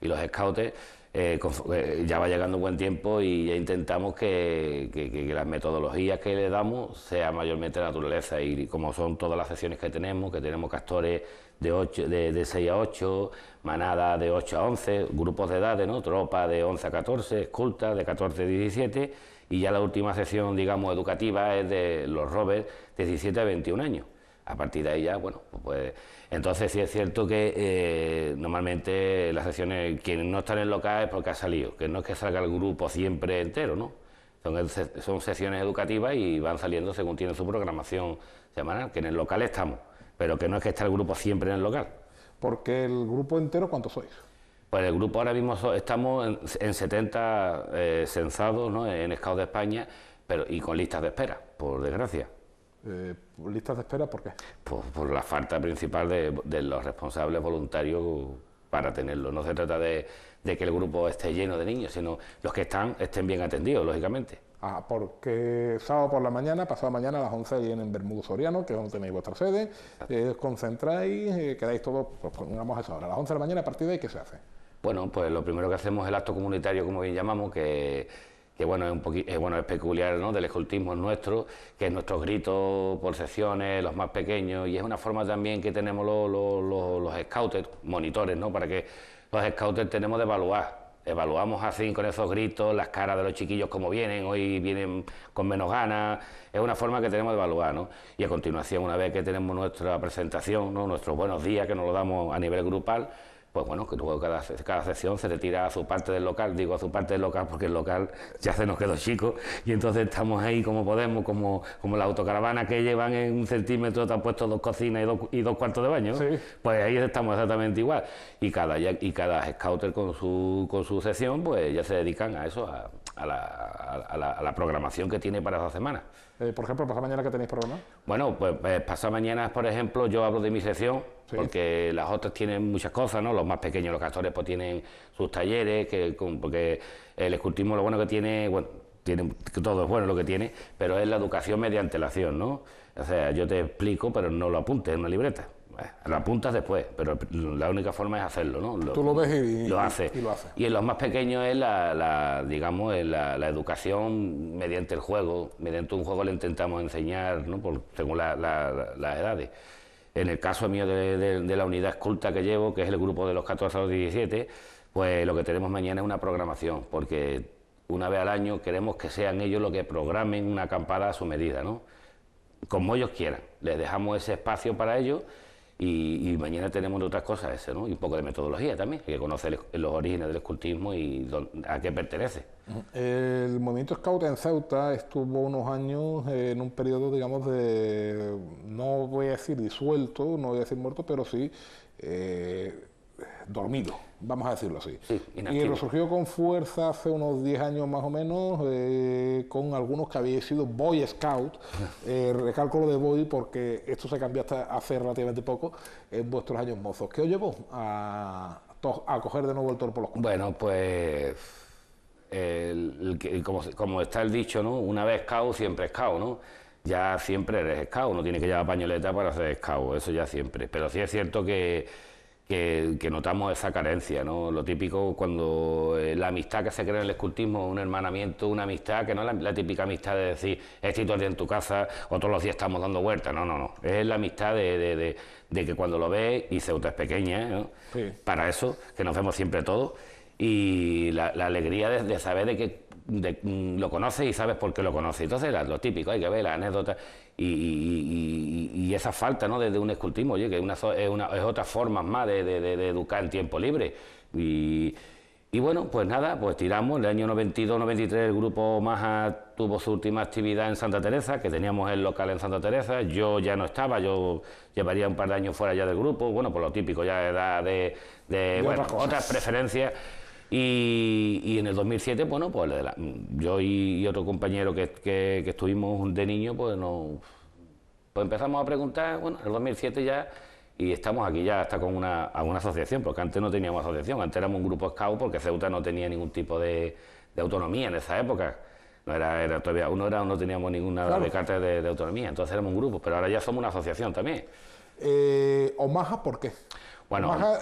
y los scouts. Ya va llegando un buen tiempo y ya intentamos que las metodologías que le damos sea mayormente la naturaleza, y como son todas las sesiones que tenemos castores de 6 a 8, manada de 8 a 11, grupos de edades, ¿no?, tropa de 11 a 14, escolta de 14 a 17, y ya la última sesión, digamos, educativa es de los rovers de 17 a 21 años. A partir de ahí ya, bueno, pues entonces sí es cierto que normalmente las sesiones, quienes no están en el local es porque ha salido, que no es que salga el grupo siempre entero, ¿no? Son sesiones educativas y van saliendo según tienen su programación semanal, que en el local estamos, pero que no es que esté el grupo siempre en el local. Porque el grupo entero, ¿cuántos sois? Pues el grupo ahora mismo estamos en 70 censados, ¿no?, en Scout de España, y con listas de espera, por desgracia. ¿Listas de espera por qué? Por la falta principal de los responsables voluntarios para tenerlo. No se trata de que el grupo esté lleno de niños, sino los que estén bien atendidos, lógicamente. Porque sábado por la mañana, pasado mañana a las 11 vienen en Bermú Soriano, que es donde tenéis vuestra sede, os concentráis, quedáis todos, pues pongamos a esa hora, a las 11 de la mañana. A partir de ahí, ¿qué se hace? Bueno, pues lo primero que hacemos es el acto comunitario, como bien llamamos, que bueno, es peculiar, ¿no?, del escultismo nuestro, que es nuestros gritos por secciones, los más pequeños, y es una forma también que tenemos los scouts, monitores, ¿no?, para que los scouters tenemos de evaluar. Evaluamos así con esos gritos, las caras de los chiquillos como vienen, hoy vienen con menos ganas, es una forma que tenemos de evaluar, ¿no? Y a continuación, una vez que tenemos nuestra presentación, ¿no? Nuestros buenos días, que nos lo damos a nivel grupal, pues bueno, que luego cada sección se retira a su parte del local, digo a su parte del local porque el local ya se nos quedó chico y entonces estamos ahí como podemos, como la autocaravana que llevan en 1 centímetro, te han puesto 2 cocinas y dos cuartos de baño, ¿no? Sí. Pues ahí estamos exactamente igual y cada scouter con su sección, pues ya se dedican a eso, a la programación que tiene para esa semana. Por ejemplo, ¿pasado mañana qué tenéis programado? Bueno, pues pasado mañana, por ejemplo, yo hablo de mi sección, sí, porque las otras tienen muchas cosas, ¿no? Los más pequeños, los castores, pues tienen sus talleres, porque el escultismo lo bueno que tiene, bueno, todo es bueno lo que tiene, pero es la educación mediante la acción, ¿no? O sea, yo te explico, pero no lo apuntes en una libreta. Lo apuntas después, pero la única forma es hacerlo, ¿no? Tú lo ves y lo haces. Y en los más pequeños es la educación mediante el juego. Mediante un juego le intentamos enseñar, ¿no? Según las edades. En el caso mío de la unidad esculta que llevo, que es el grupo de los 14 a los 17, pues lo que tenemos mañana es una programación, porque una vez al año queremos que sean ellos los que programen una acampada a su medida, ¿no? Como ellos quieran. Les dejamos ese espacio para ellos. Y mañana tenemos otras cosas, ¿no? Y un poco de metodología también, hay que conocer los orígenes del escultismo y a qué pertenece. El movimiento Scout en Ceuta estuvo unos años en un periodo, digamos, no voy a decir disuelto, no voy a decir muerto, pero sí dormido, vamos a decirlo así. Sí, y resurgió con fuerza hace unos 10 años más o menos, con algunos que habían sido Boy Scout, recalco lo de Boy porque esto se cambió hasta hace relativamente poco en vuestros años mozos. ¿Qué os llevó a coger de nuevo el toro por los cuernos? Bueno, pues como está el dicho, ¿no? Una vez Scout, siempre Scout, ¿no? Ya siempre eres Scout, no tienes que llevar pañoleta para ser Scout, eso ya siempre. Pero sí es cierto que notamos esa carencia, ¿no? Lo típico cuando la amistad que se crea en el escultismo, un hermanamiento, una amistad que no es la típica amistad de decir estoy todo el día en tu casa o todos los días estamos dando vueltas, no, es la amistad de que cuando lo ves, y Ceuta es pequeña, ¿no? Sí. Para eso, que nos vemos siempre todos, y la alegría de saber de que lo conoces y sabes por qué lo conoces. Entonces, lo típico, hay que ver la anécdota y esa falta, ¿no? de un escultismo, oye, que es otra forma más de educar en tiempo libre. Y bueno, pues nada, pues tiramos. En el año 92-93 el grupo Maja tuvo su última actividad en Santa Teresa, que teníamos el local en Santa Teresa. Yo ya no estaba, yo llevaría un par de años fuera ya del grupo, bueno, por lo típico, ya edad de bueno, otras preferencias. Y en el 2007, bueno, pues yo y otro compañero que estuvimos de niño, pues empezamos a preguntar, bueno, en el 2007 ya, y estamos aquí ya hasta con una asociación, porque antes no teníamos asociación, antes éramos un grupo scout porque Ceuta no tenía ningún tipo de autonomía en esa época. Era todavía no teníamos ninguna de carta de autonomía, entonces éramos un grupo, pero ahora ya somos una asociación también. ¿Omaha por qué? Bueno, Omaha,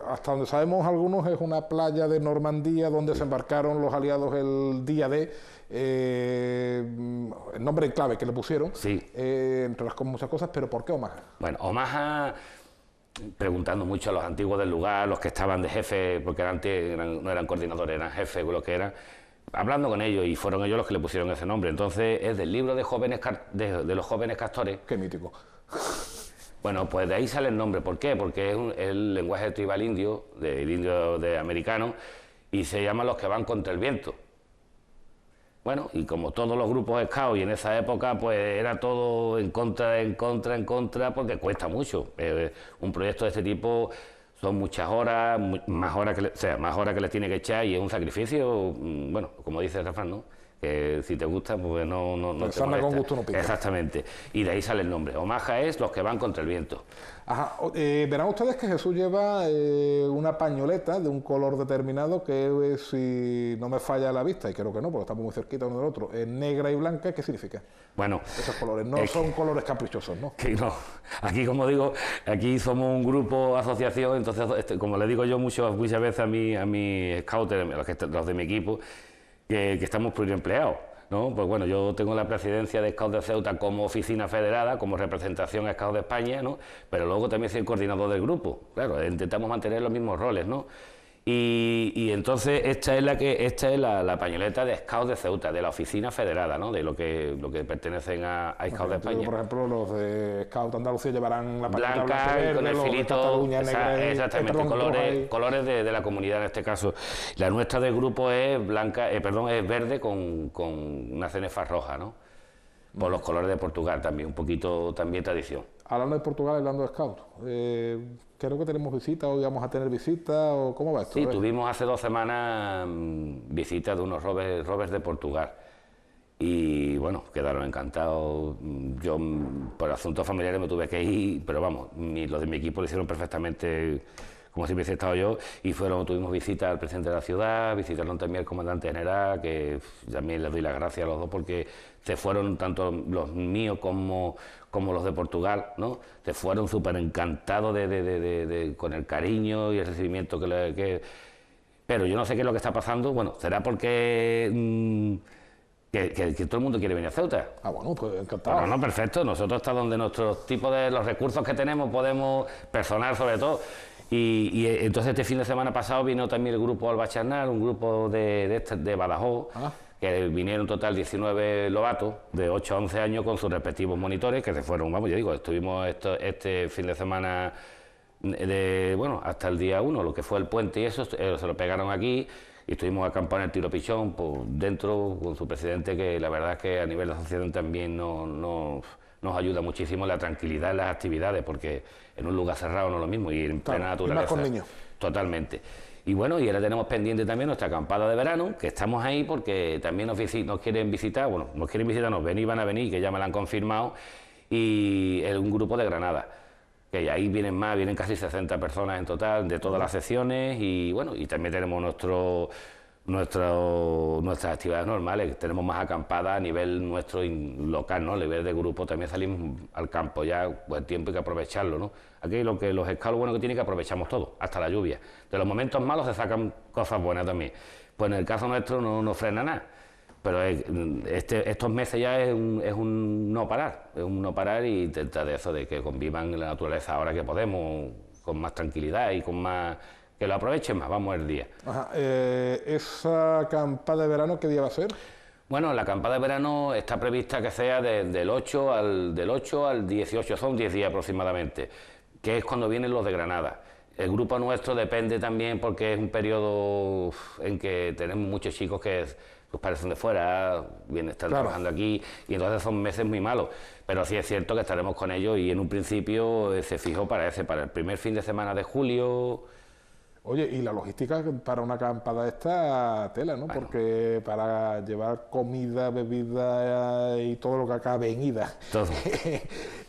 hasta donde sabemos algunos, es una playa de Normandía donde se embarcaron los aliados el día de, el nombre en clave que le pusieron, sí. Entre las muchas cosas, pero ¿por qué Omaha? Bueno, Omaha, preguntando mucho a los antiguos del lugar, los que estaban de jefe, porque antes no eran coordinadores, eran jefes, lo que eran, hablando con ellos, y fueron ellos los que le pusieron ese nombre. Entonces es del libro de los jóvenes castores. Qué mítico. Bueno, pues de ahí sale el nombre. ¿Por qué? Porque es el lenguaje tribal indio, del indio americano, y se llama los que van contra el viento. Bueno, y como todos los grupos scout, y en esa época pues era todo en contra, porque cuesta mucho. Un proyecto de este tipo son muchas horas, más horas que le tiene que echar, y es un sacrificio, bueno, como dice el refrán, ¿no? Que si te gusta, pues no te molesta. Con gusto no pica. Exactamente. Y de ahí sale el nombre. Omaha es los que van contra el viento. Ajá. Verán ustedes que Jesús lleva una pañoleta de un color determinado que, si no me falla la vista, y creo que no, porque estamos muy cerquita uno del otro, es negra y blanca. ¿Qué significa? Bueno, esos colores no son colores caprichosos, ¿no? Que no. Aquí, como digo, aquí somos un grupo, asociación, entonces, como le digo yo muchas veces a mi scouters, los de mi equipo, que estamos pluriempleados, ¿no? Pues bueno, yo tengo la presidencia de Scout de Ceuta como oficina federada, como representación a Scout de España, ¿no? Pero luego también soy el coordinador del grupo. Claro, intentamos mantener los mismos roles, ¿no? Y entonces esta es la pañoleta de Scouts de Ceuta, de la oficina federada, ¿no? De lo que pertenecen a Scouts de España. Por ejemplo, los de Scout Andalucía llevarán la pañoleta blanca verde, con el los de filito, Cataluña negra, exactamente, colores de la comunidad en este caso. La nuestra del grupo es blanca, es verde con una cenefa roja, ¿no? Por los colores de Portugal también, un poquito también tradición. Hablando de Portugal, hablando de Scout, creo que tenemos visita, hoy vamos a tener visita, o ¿cómo va esto? Sí, tuvimos hace 2 semanas visita de unos rovers de Portugal y bueno, quedaron encantados. Yo por asuntos familiares me tuve que ir, pero vamos, los de mi equipo lo hicieron perfectamente como si hubiese estado yo, y tuvimos visita al presidente de la ciudad, visitaron también al comandante general, que también les doy las gracias a los dos porque se fueron tanto los míos como los de Portugal, ¿no? Se fueron súper encantados con el cariño y el recibimiento Pero yo no sé qué es lo que está pasando, bueno, será porque que todo el mundo quiere venir a Ceuta. Ah, bueno, pues encantado. No, perfecto, nosotros hasta donde nuestros tipos de los recursos que tenemos podemos, personal sobre todo. Y entonces este fin de semana pasado vino también el grupo Albacharnar, un grupo de Badajoz, que vinieron en total 19 lobatos de 8 a 11 años con sus respectivos monitores, que se fueron, vamos, yo digo, estuvimos este fin de semana hasta el día 1, lo que fue el puente y eso, se lo pegaron aquí y estuvimos acampados en el Tiro Pichón, pues, dentro con su presidente, que la verdad es que a nivel de asociación también nos ayuda muchísimo la tranquilidad en las actividades, porque en un lugar cerrado no es lo mismo y en plena naturaleza. Y más con niños. Totalmente. Y bueno, y ahora tenemos pendiente también nuestra acampada de verano, que estamos ahí porque también nos quieren visitar, van a venir, que ya me la han confirmado, y es un grupo de Granada, que ahí vienen casi 60 personas en total, de todas las secciones, y bueno, y también tenemos nuestras actividades normales, tenemos más acampadas a nivel nuestro local, ¿no? A nivel de grupo también salimos al campo ya, pues tiempo hay que aprovecharlo, ¿no? Aquí los scouts bueno que tienen que aprovechamos todo, hasta la lluvia. De los momentos malos se sacan cosas buenas también. Pues en el caso nuestro no frena nada, pero estos meses ya es un no parar y intentar de eso, de que convivan en la naturaleza ahora que podemos, con más tranquilidad y con más... que lo aprovechen más, vamos el día. Ajá. ¿Esa acampada de verano qué día va a ser? Bueno, la acampada de verano está prevista que sea del 8 al 18, son 10 días aproximadamente, que es cuando vienen los de Granada. El grupo nuestro depende también porque es un periodo en que tenemos muchos chicos que sus padres son de fuera, están trabajando aquí, y entonces son meses muy malos. Pero sí es cierto que estaremos con ellos y en un principio se fijó para el primer fin de semana de julio. Oye, y la logística para una acampada esta tela, ¿no? Bueno. Porque para llevar comida, bebida y todo lo que acabe en ida. Todo.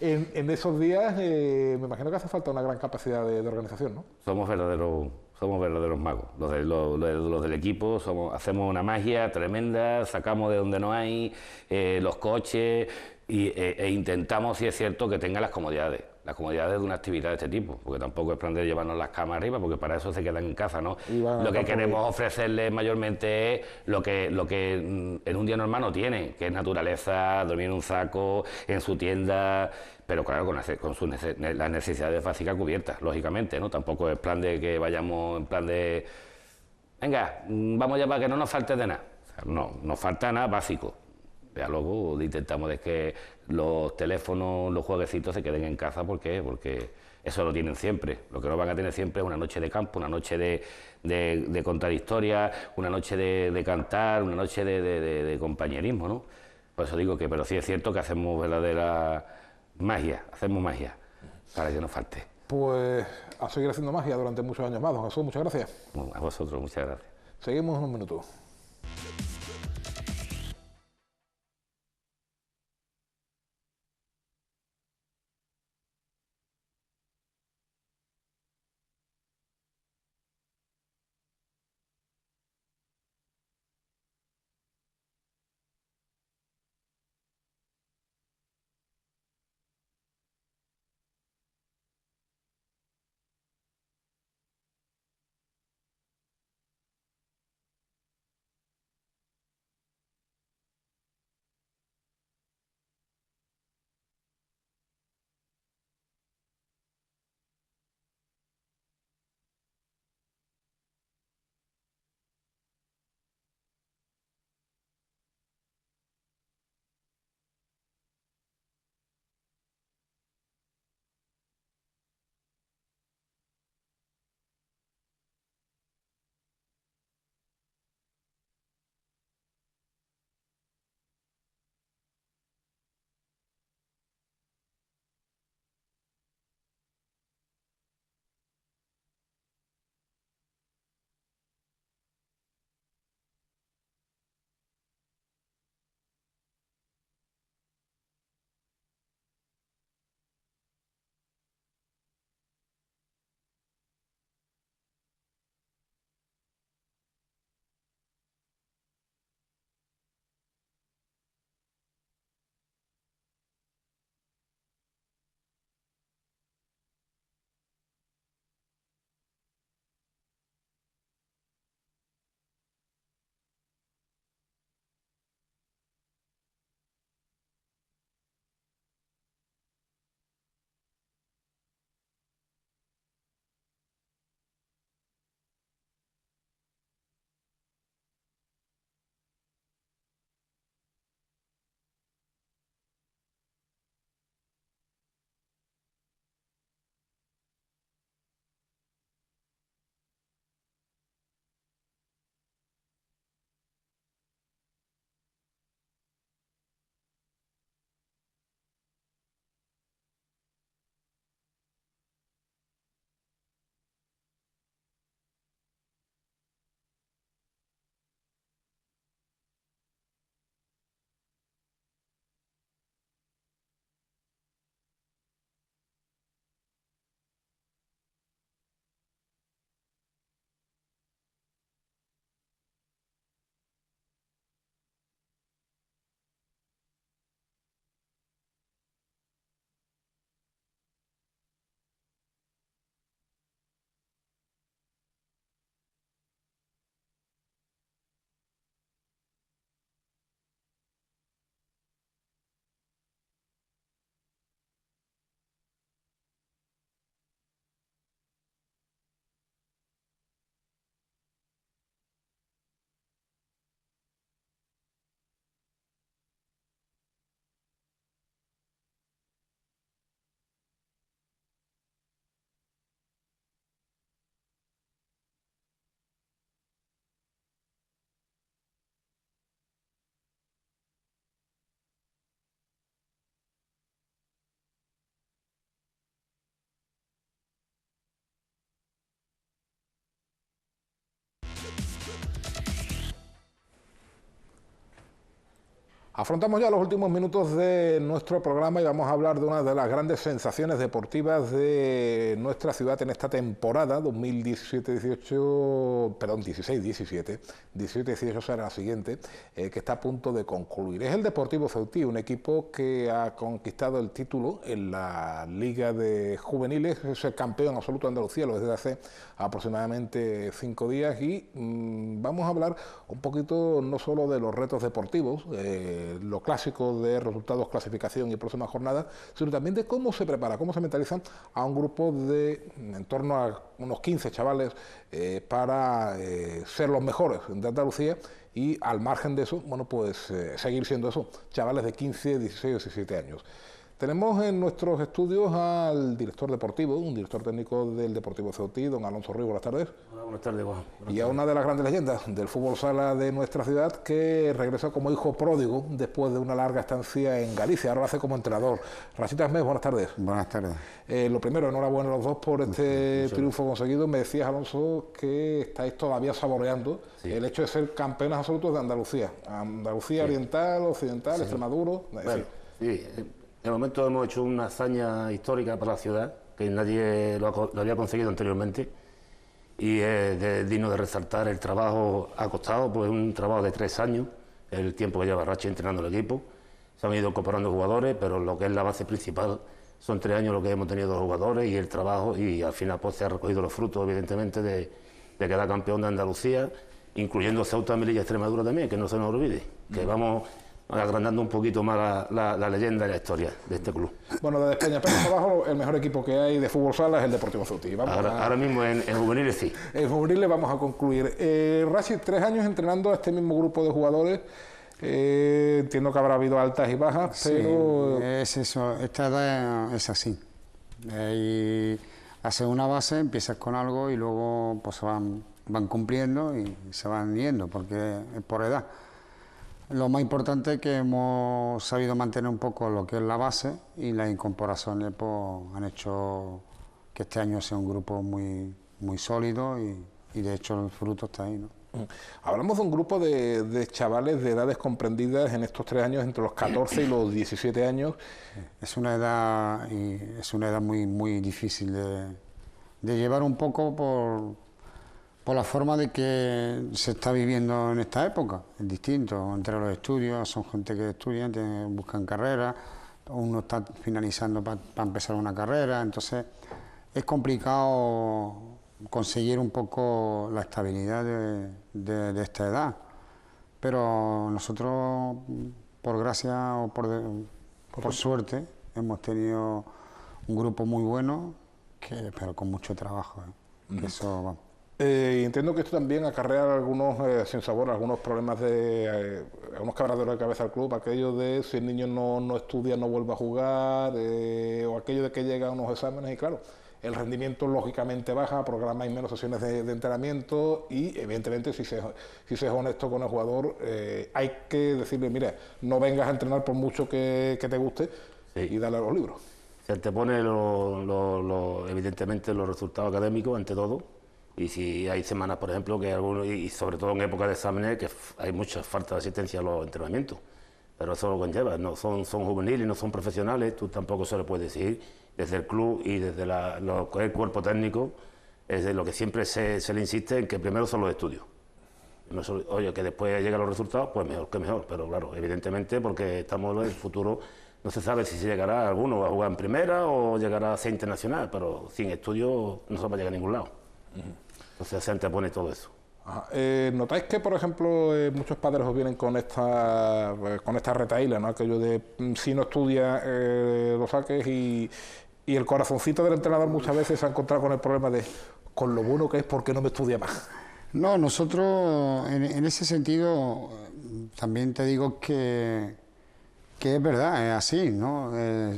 en esos días me imagino que hace falta una gran capacidad de organización, ¿no? Somos verdaderos magos. Los del equipo hacemos una magia tremenda, sacamos de donde no hay los coches e intentamos, si es cierto, que tengan las comodidades de una actividad de este tipo, porque tampoco es plan de llevarnos las camas arriba, porque para eso se quedan en casa, ¿no? Lo que queremos ofrecerles mayormente es lo que en un día normal no tienen, que es naturaleza, dormir en un saco, en su tienda, pero claro, con las necesidades básicas cubiertas, lógicamente, ¿no? Tampoco es plan de que vayamos en plan de... Venga, vamos ya para que no nos falte de nada. O sea, no, nos falta nada básico. Ya luego intentamos de que los teléfonos, los jueguecitos se queden en casa. ¿Por qué? Porque eso lo tienen siempre. Lo que no van a tener siempre es una noche de campo, una noche de contar historias, una noche de cantar, una noche de compañerismo, ¿no? Por eso digo que, pero sí es cierto que hacemos verdadera magia, para que no falte. Pues a seguir haciendo magia durante muchos años más, don Jesús, muchas gracias. A vosotros, muchas gracias. Seguimos en un minuto. Afrontamos ya los últimos minutos de nuestro programa y vamos a hablar de una de las grandes sensaciones deportivas de nuestra ciudad en esta temporada 2017-18, perdón, 16-17, 18-18 será la siguiente, que está a punto de concluir. Es el Deportivo Ceutí, un equipo que ha conquistado el título en la Liga de Juveniles, es el campeón absoluto de Andalucía, lo es desde hace aproximadamente 5 días y vamos a hablar un poquito no solo de los retos deportivos, lo clásico de resultados, clasificación y próximas jornadas, sino también de cómo se prepara, cómo se mentalizan a un grupo de en torno a unos 15 chavales para ser los mejores de Andalucía y al margen de eso, bueno, pues seguir siendo eso, chavales de 15, 16 o 17 años. Tenemos en nuestros estudios al director deportivo, un director técnico del Deportivo Ceutí, don Alonso Ruiz. Buenas tardes. Hola, buenas tardes, Juan. Y a una de las grandes leyendas del fútbol sala de nuestra ciudad que regresó como hijo pródigo después de una larga estancia en Galicia, ahora lo hace como entrenador. Rachid Ahmed, buenas tardes. Buenas tardes. Lo primero, enhorabuena a los dos por este triunfo conseguido. Me decías, Alonso, que estáis todavía saboreando el hecho de ser campeones absolutos de Andalucía. Andalucía oriental, occidental, Extremadura. Bueno, sí. De momento hemos hecho una hazaña histórica para la ciudad, que nadie lo había conseguido anteriormente, y es digno de resaltar el trabajo. Ha costado, pues un trabajo de 3 años, el tiempo que lleva Rachi entrenando el equipo. Se han ido incorporando jugadores, pero lo que es la base principal son 3 años lo que hemos tenido los jugadores y el trabajo, y al final pues se han recogido los frutos, evidentemente, de quedar campeón de Andalucía, incluyendo Ceuta, Melilla y Extremadura también, que no se nos olvide, que vamos agrandando un poquito más la leyenda y la historia de este club. Bueno, desde Peñaperros abajo, el mejor equipo que hay de fútbol sala es el Deportivo Ceutí. Ahora mismo en juveniles sí. En juveniles vamos a concluir. Rachid, 3 años entrenando a este mismo grupo de jugadores. Entiendo que habrá habido altas y bajas, sí, pero... es eso, esta edad es así. Y haces una base, empiezas con algo y luego pues se van cumpliendo y se van yendo, porque es por edad. Lo más importante es que hemos sabido mantener un poco lo que es la base y las incorporaciones pues, han hecho que este año sea un grupo muy sólido y de hecho el fruto está ahí, ¿no? Hablamos de un grupo de chavales de edades comprendidas en estos 3 años entre los 14 y los 17 años. Es una edad muy difícil de llevar un poco por la forma de que se está viviendo en esta época. Es distinto, entre los estudios, son gente que estudian, buscan carreras, uno está finalizando para empezar una carrera, entonces es complicado conseguir un poco la estabilidad de esta edad. Pero nosotros, por gracia o por suerte, hemos tenido un grupo muy bueno, pero con mucho trabajo. Eso, vamos. Entiendo que esto también acarrea algunos sinsabores, algunos problemas algunos quebraderos de cabeza al club, aquello de si el niño no estudia no vuelve a jugar, o aquello de que llega a unos exámenes y claro, el rendimiento lógicamente baja, programáis menos sesiones de entrenamiento y evidentemente si se es honesto con el jugador hay que decirle, mira, no vengas a entrenar por mucho que te guste y darle a los libros. Se te pone evidentemente los resultados académicos ante todo. Y si hay semanas, por ejemplo, que algunos, y sobre todo en época de exámenes, que hay mucha falta de asistencia a los entrenamientos. Pero eso lo conlleva, no son juveniles, no son profesionales, tú tampoco se lo puedes decir. Desde el club y desde el cuerpo técnico, es de lo que siempre se le insiste en que primero son los estudios. No solo, oye, que después llegan los resultados, pues mejor que mejor. Pero claro, evidentemente, porque estamos en el futuro, no se sabe si se llegará alguno a jugar en primera o llegará a ser internacional, pero sin estudios no se va a llegar a ningún lado. Entonces se antepone todo eso. ¿Notáis que, por ejemplo, muchos padres os vienen con esta retahíla, ¿no? Aquello de si no estudia lo saques y el corazoncito del entrenador muchas veces se ha encontrado con el problema de con lo bueno que es, ¿por qué no me estudia más? No, nosotros en ese sentido también te digo que es verdad, es así, ¿no?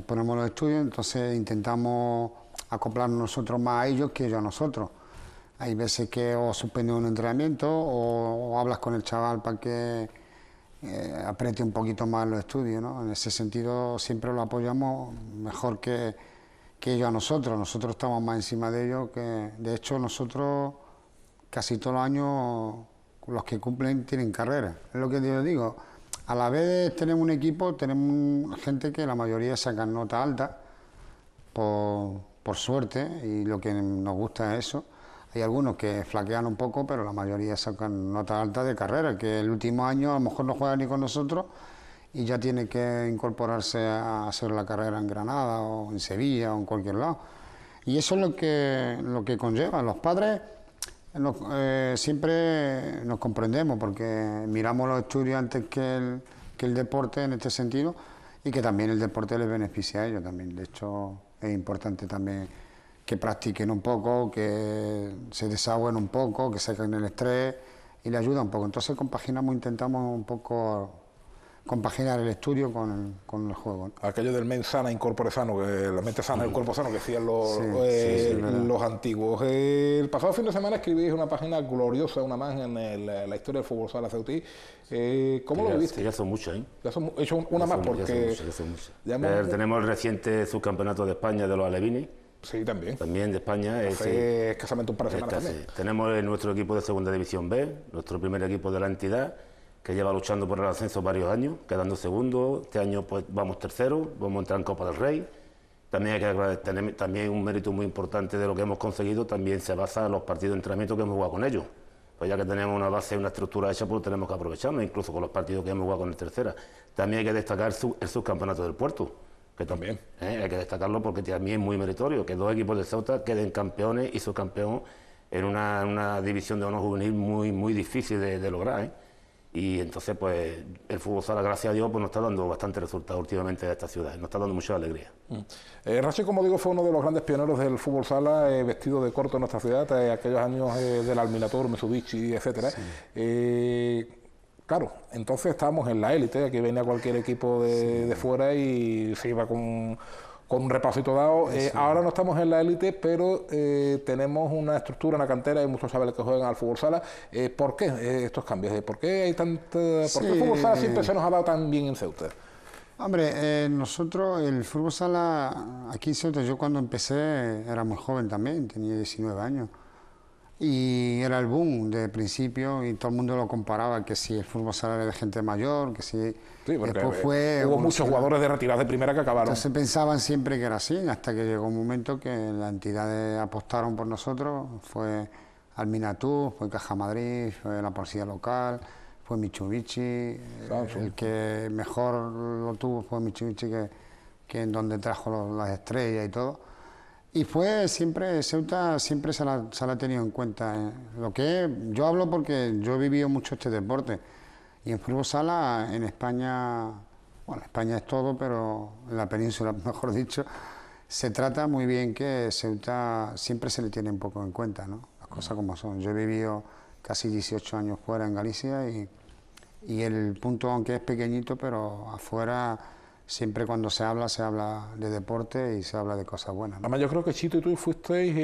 Ponemos los estudios, entonces intentamos acoplarnos nosotros más a ellos que ellos a nosotros. Hay veces que o suspendes un entrenamiento o hablas con el chaval para que apriete un poquito más los estudios, ¿no? En ese sentido siempre lo apoyamos mejor que ellos a nosotros. Nosotros estamos más encima de ellos que... De hecho, nosotros casi todos los años los que cumplen tienen carrera. Es lo que yo digo. A la vez tenemos un equipo, tenemos gente que la mayoría sacan nota alta, por suerte, y lo que nos gusta es eso. Hay algunos que flaquean un poco, pero la mayoría sacan nota alta de carrera, que el último año a lo mejor no juega ni con nosotros y ya tiene que incorporarse a hacer la carrera en Granada o en Sevilla o en cualquier lado. Y eso es lo que conlleva. Los padres siempre nos comprendemos porque miramos los estudios antes que el deporte en este sentido, y que también el deporte les beneficia a ellos también. De hecho, es importante también que practiquen un poco, que se desahoguen un poco, que saquen el estrés y le ayuda un poco. Entonces intentamos un poco compaginar el estudio con el juego. Aquello del men sana, incorpore sano, que la mente sana, el cuerpo sano, que decían los antiguos. El pasado fin de semana escribís una página gloriosa, una más en la historia del fútbol sala ceutí. ¿Cómo lo viviste? Ya son muchos, ¿eh? Ya son, he hecho una más porque... Tenemos el reciente subcampeonato de España de los alevines. Sí, también. También de España. Hace escasamente un par de semanas también. Tenemos nuestro equipo de Segunda División B, nuestro primer equipo de la entidad, que lleva luchando por el ascenso varios años, quedando segundo. Este año pues vamos tercero, vamos a entrar en Copa del Rey. También hay que agradecer, también un mérito muy importante de lo que hemos conseguido, también se basa en los partidos de entrenamiento que hemos jugado con ellos. Pues ya que tenemos una base y una estructura hecha, pues tenemos que aprovecharnos, incluso con los partidos que hemos jugado con el tercera. También hay que destacar el subcampeonato del Puerto, que también hay que destacarlo porque también es muy meritorio, que dos equipos de Ceuta queden campeones y subcampeón en una división de honor juvenil muy difícil de lograr, ¿eh? Y entonces, pues, el fútbol sala, gracias a Dios, pues nos está dando bastante resultados últimamente a esta ciudad, nos está dando mucha alegría. Rachi, como digo, fue uno de los grandes pioneros del fútbol sala, vestido de corto en nuestra ciudad, aquellos años del Alminator, Mitsubishi, etcétera. Sí. Claro, entonces estábamos en la élite, aquí venía cualquier equipo de fuera y se iba con un repasito dado. Ahora no estamos en la élite, pero tenemos una estructura, una cantera, hay muchos chavales que juegan al fútbol sala. ¿Por qué estos cambios? ¿Por qué hay por qué el fútbol sala siempre se nos ha dado tan bien en Ceuta? Hombre, nosotros, el fútbol sala, aquí en Ceuta, yo cuando empecé era muy joven también, tenía 19 años. Y era el boom de principio y todo el mundo lo comparaba, que si el fútbol sala era de gente mayor, que si... Sí, porque hubo muchos jugadores de retirada de primera que acabaron. Entonces pensaban siempre que era así, hasta que llegó un momento que las entidades apostaron por nosotros. Fue Alminatú, fue Caja Madrid, fue la policía local, fue Mitsubishi. El que mejor lo tuvo fue Mitsubishi, que en donde trajo las estrellas y todo. Y fue siempre, Ceuta siempre se la ha tenido en cuenta. Yo hablo porque yo he vivido mucho este deporte. Y en fútbol sala, en España, bueno, España es todo, pero en la península, mejor dicho, se trata muy bien que Ceuta siempre se le tiene un poco en cuenta, ¿no? Las cosas como son. Yo he vivido casi 18 años fuera en Galicia y el punto, aunque es pequeñito, pero afuera... Siempre cuando se habla de deporte y se habla de cosas buenas, ¿no? Además, yo creo que Chito y tú fuisteis,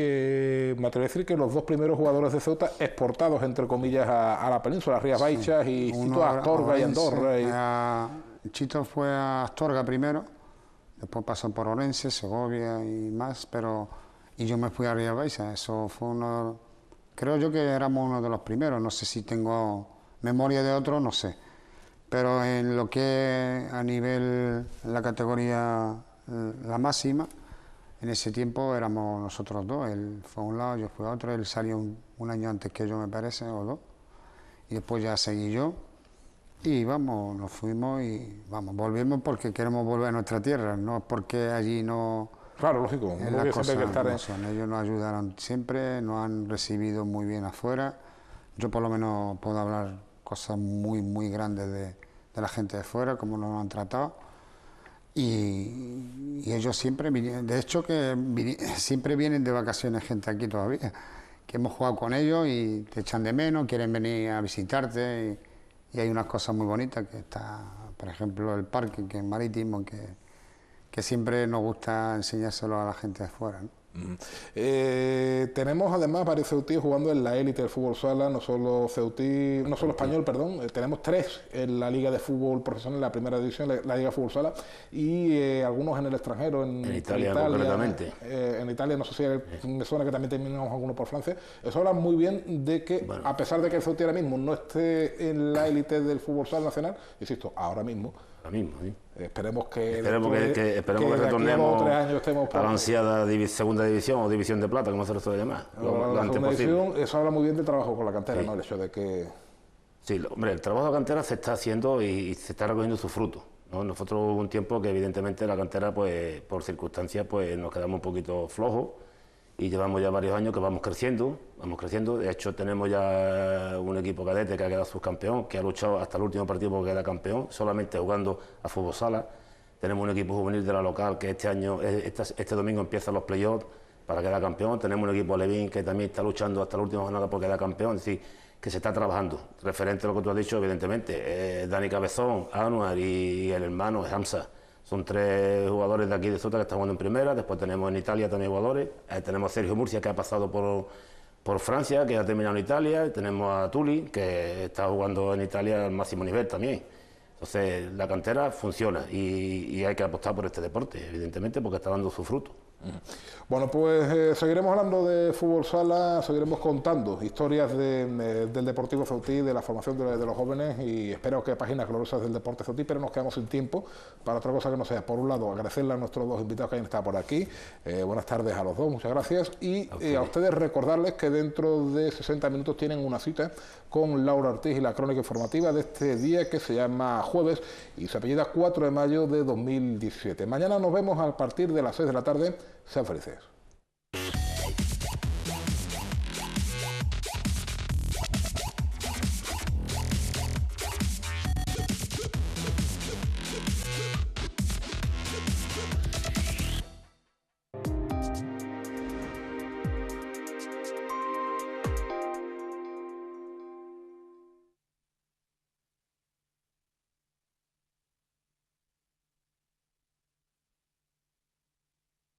me atrevo a decir que los dos primeros jugadores de Ceuta exportados, entre comillas, a la península, a Rías Baixas, y Chito a Astorga y Andorra. Chito fue a Astorga primero, después pasó por Orense, Segovia y más, y yo me fui a Rías Baixas. Eso fue creo yo que éramos uno de los primeros, no sé si tengo memoria de otro, no sé. Pero en lo que a nivel, en la categoría, la máxima, en ese tiempo éramos nosotros dos. Él fue a un lado, yo fui a otro. Él salió un año antes que yo, me parece, o dos. Y después ya seguí yo. Y vamos, nos fuimos y vamos, volvimos porque queremos volver a nuestra tierra, no porque allí no... Claro, lógico. Las cosas no son. Ellos nos ayudaron siempre, nos han recibido muy bien afuera. Yo por lo menos puedo hablar cosas muy grandes de la gente de fuera, cómo nos han tratado. Y ellos siempre vinieron, de hecho que siempre vienen de vacaciones gente aquí todavía, que hemos jugado con ellos y te echan de menos, quieren venir a visitarte y hay unas cosas muy bonitas, que está, por ejemplo, el parque, que es marítimo, que siempre nos gusta enseñárselo a la gente de fuera, ¿no? Tenemos además varios ceutíes jugando en la élite del fútbol sala, no solo español, perdón. Tenemos 3 en la Liga de Fútbol Profesional, la primera división, la Liga de Fútbol Sala, y algunos en el extranjero, en Italia concretamente. En Italia, no sé si me suena que también tenemos algunos por Francia. Eso habla muy bien de que, bueno, a pesar de que el Ceutí ahora mismo no esté en la élite del fútbol sala nacional, insisto, ahora mismo, ¿sí? Esperemos que retornemos a la ansiada segunda división o división de plata, como se lo suele llamar. Lo antes posible. Eso habla muy bien del trabajo con la cantera, sí. ¿no? El hecho de que... Sí, hombre, el trabajo de la cantera se está haciendo y se está recogiendo sus frutos, ¿no? Nosotros hubo un tiempo que evidentemente la cantera, pues por circunstancias, pues nos quedamos un poquito flojos y llevamos ya varios años que vamos creciendo. De hecho, tenemos ya un equipo cadete que ha quedado subcampeón, que ha luchado hasta el último partido porque queda campeón, solamente jugando a fútbol sala. Tenemos un equipo juvenil de la local que este domingo empiezan los playoffs para quedar campeón. Tenemos un equipo alevín que también está luchando hasta la última jornada por quedar campeón. Es decir, que se está trabajando. Referente a lo que tú has dicho, evidentemente, Dani Cabezón, Anuar y el hermano Hamza. Son 3 jugadores de aquí de Ceuta que están jugando en primera. Después tenemos en Italia también jugadores. Tenemos a Sergio Murcia, que ha pasado por Francia, que ha terminado en Italia. Tenemos a Tuli, que está jugando en Italia al máximo nivel también. Entonces, la cantera funciona y hay que apostar por este deporte, evidentemente, porque está dando su fruto. Bueno, pues seguiremos hablando de fútbol sala, seguiremos contando historias del Deportivo Ceutí, de la formación de los jóvenes, y espero que páginas gloriosas del deporte ceutí, pero nos quedamos sin tiempo para otra cosa que no sea. Por un lado, agradecerle a nuestros 2 invitados que hayan estado por aquí. Buenas tardes a los 2, muchas gracias. Y a ustedes recordarles que dentro de 60 minutos tienen una cita con Laura Ortiz y la crónica informativa de este día, que se llama Jueves y se apellida 4 de mayo de 2017. Mañana nos vemos a partir de las 6 de la tarde. Sean felices.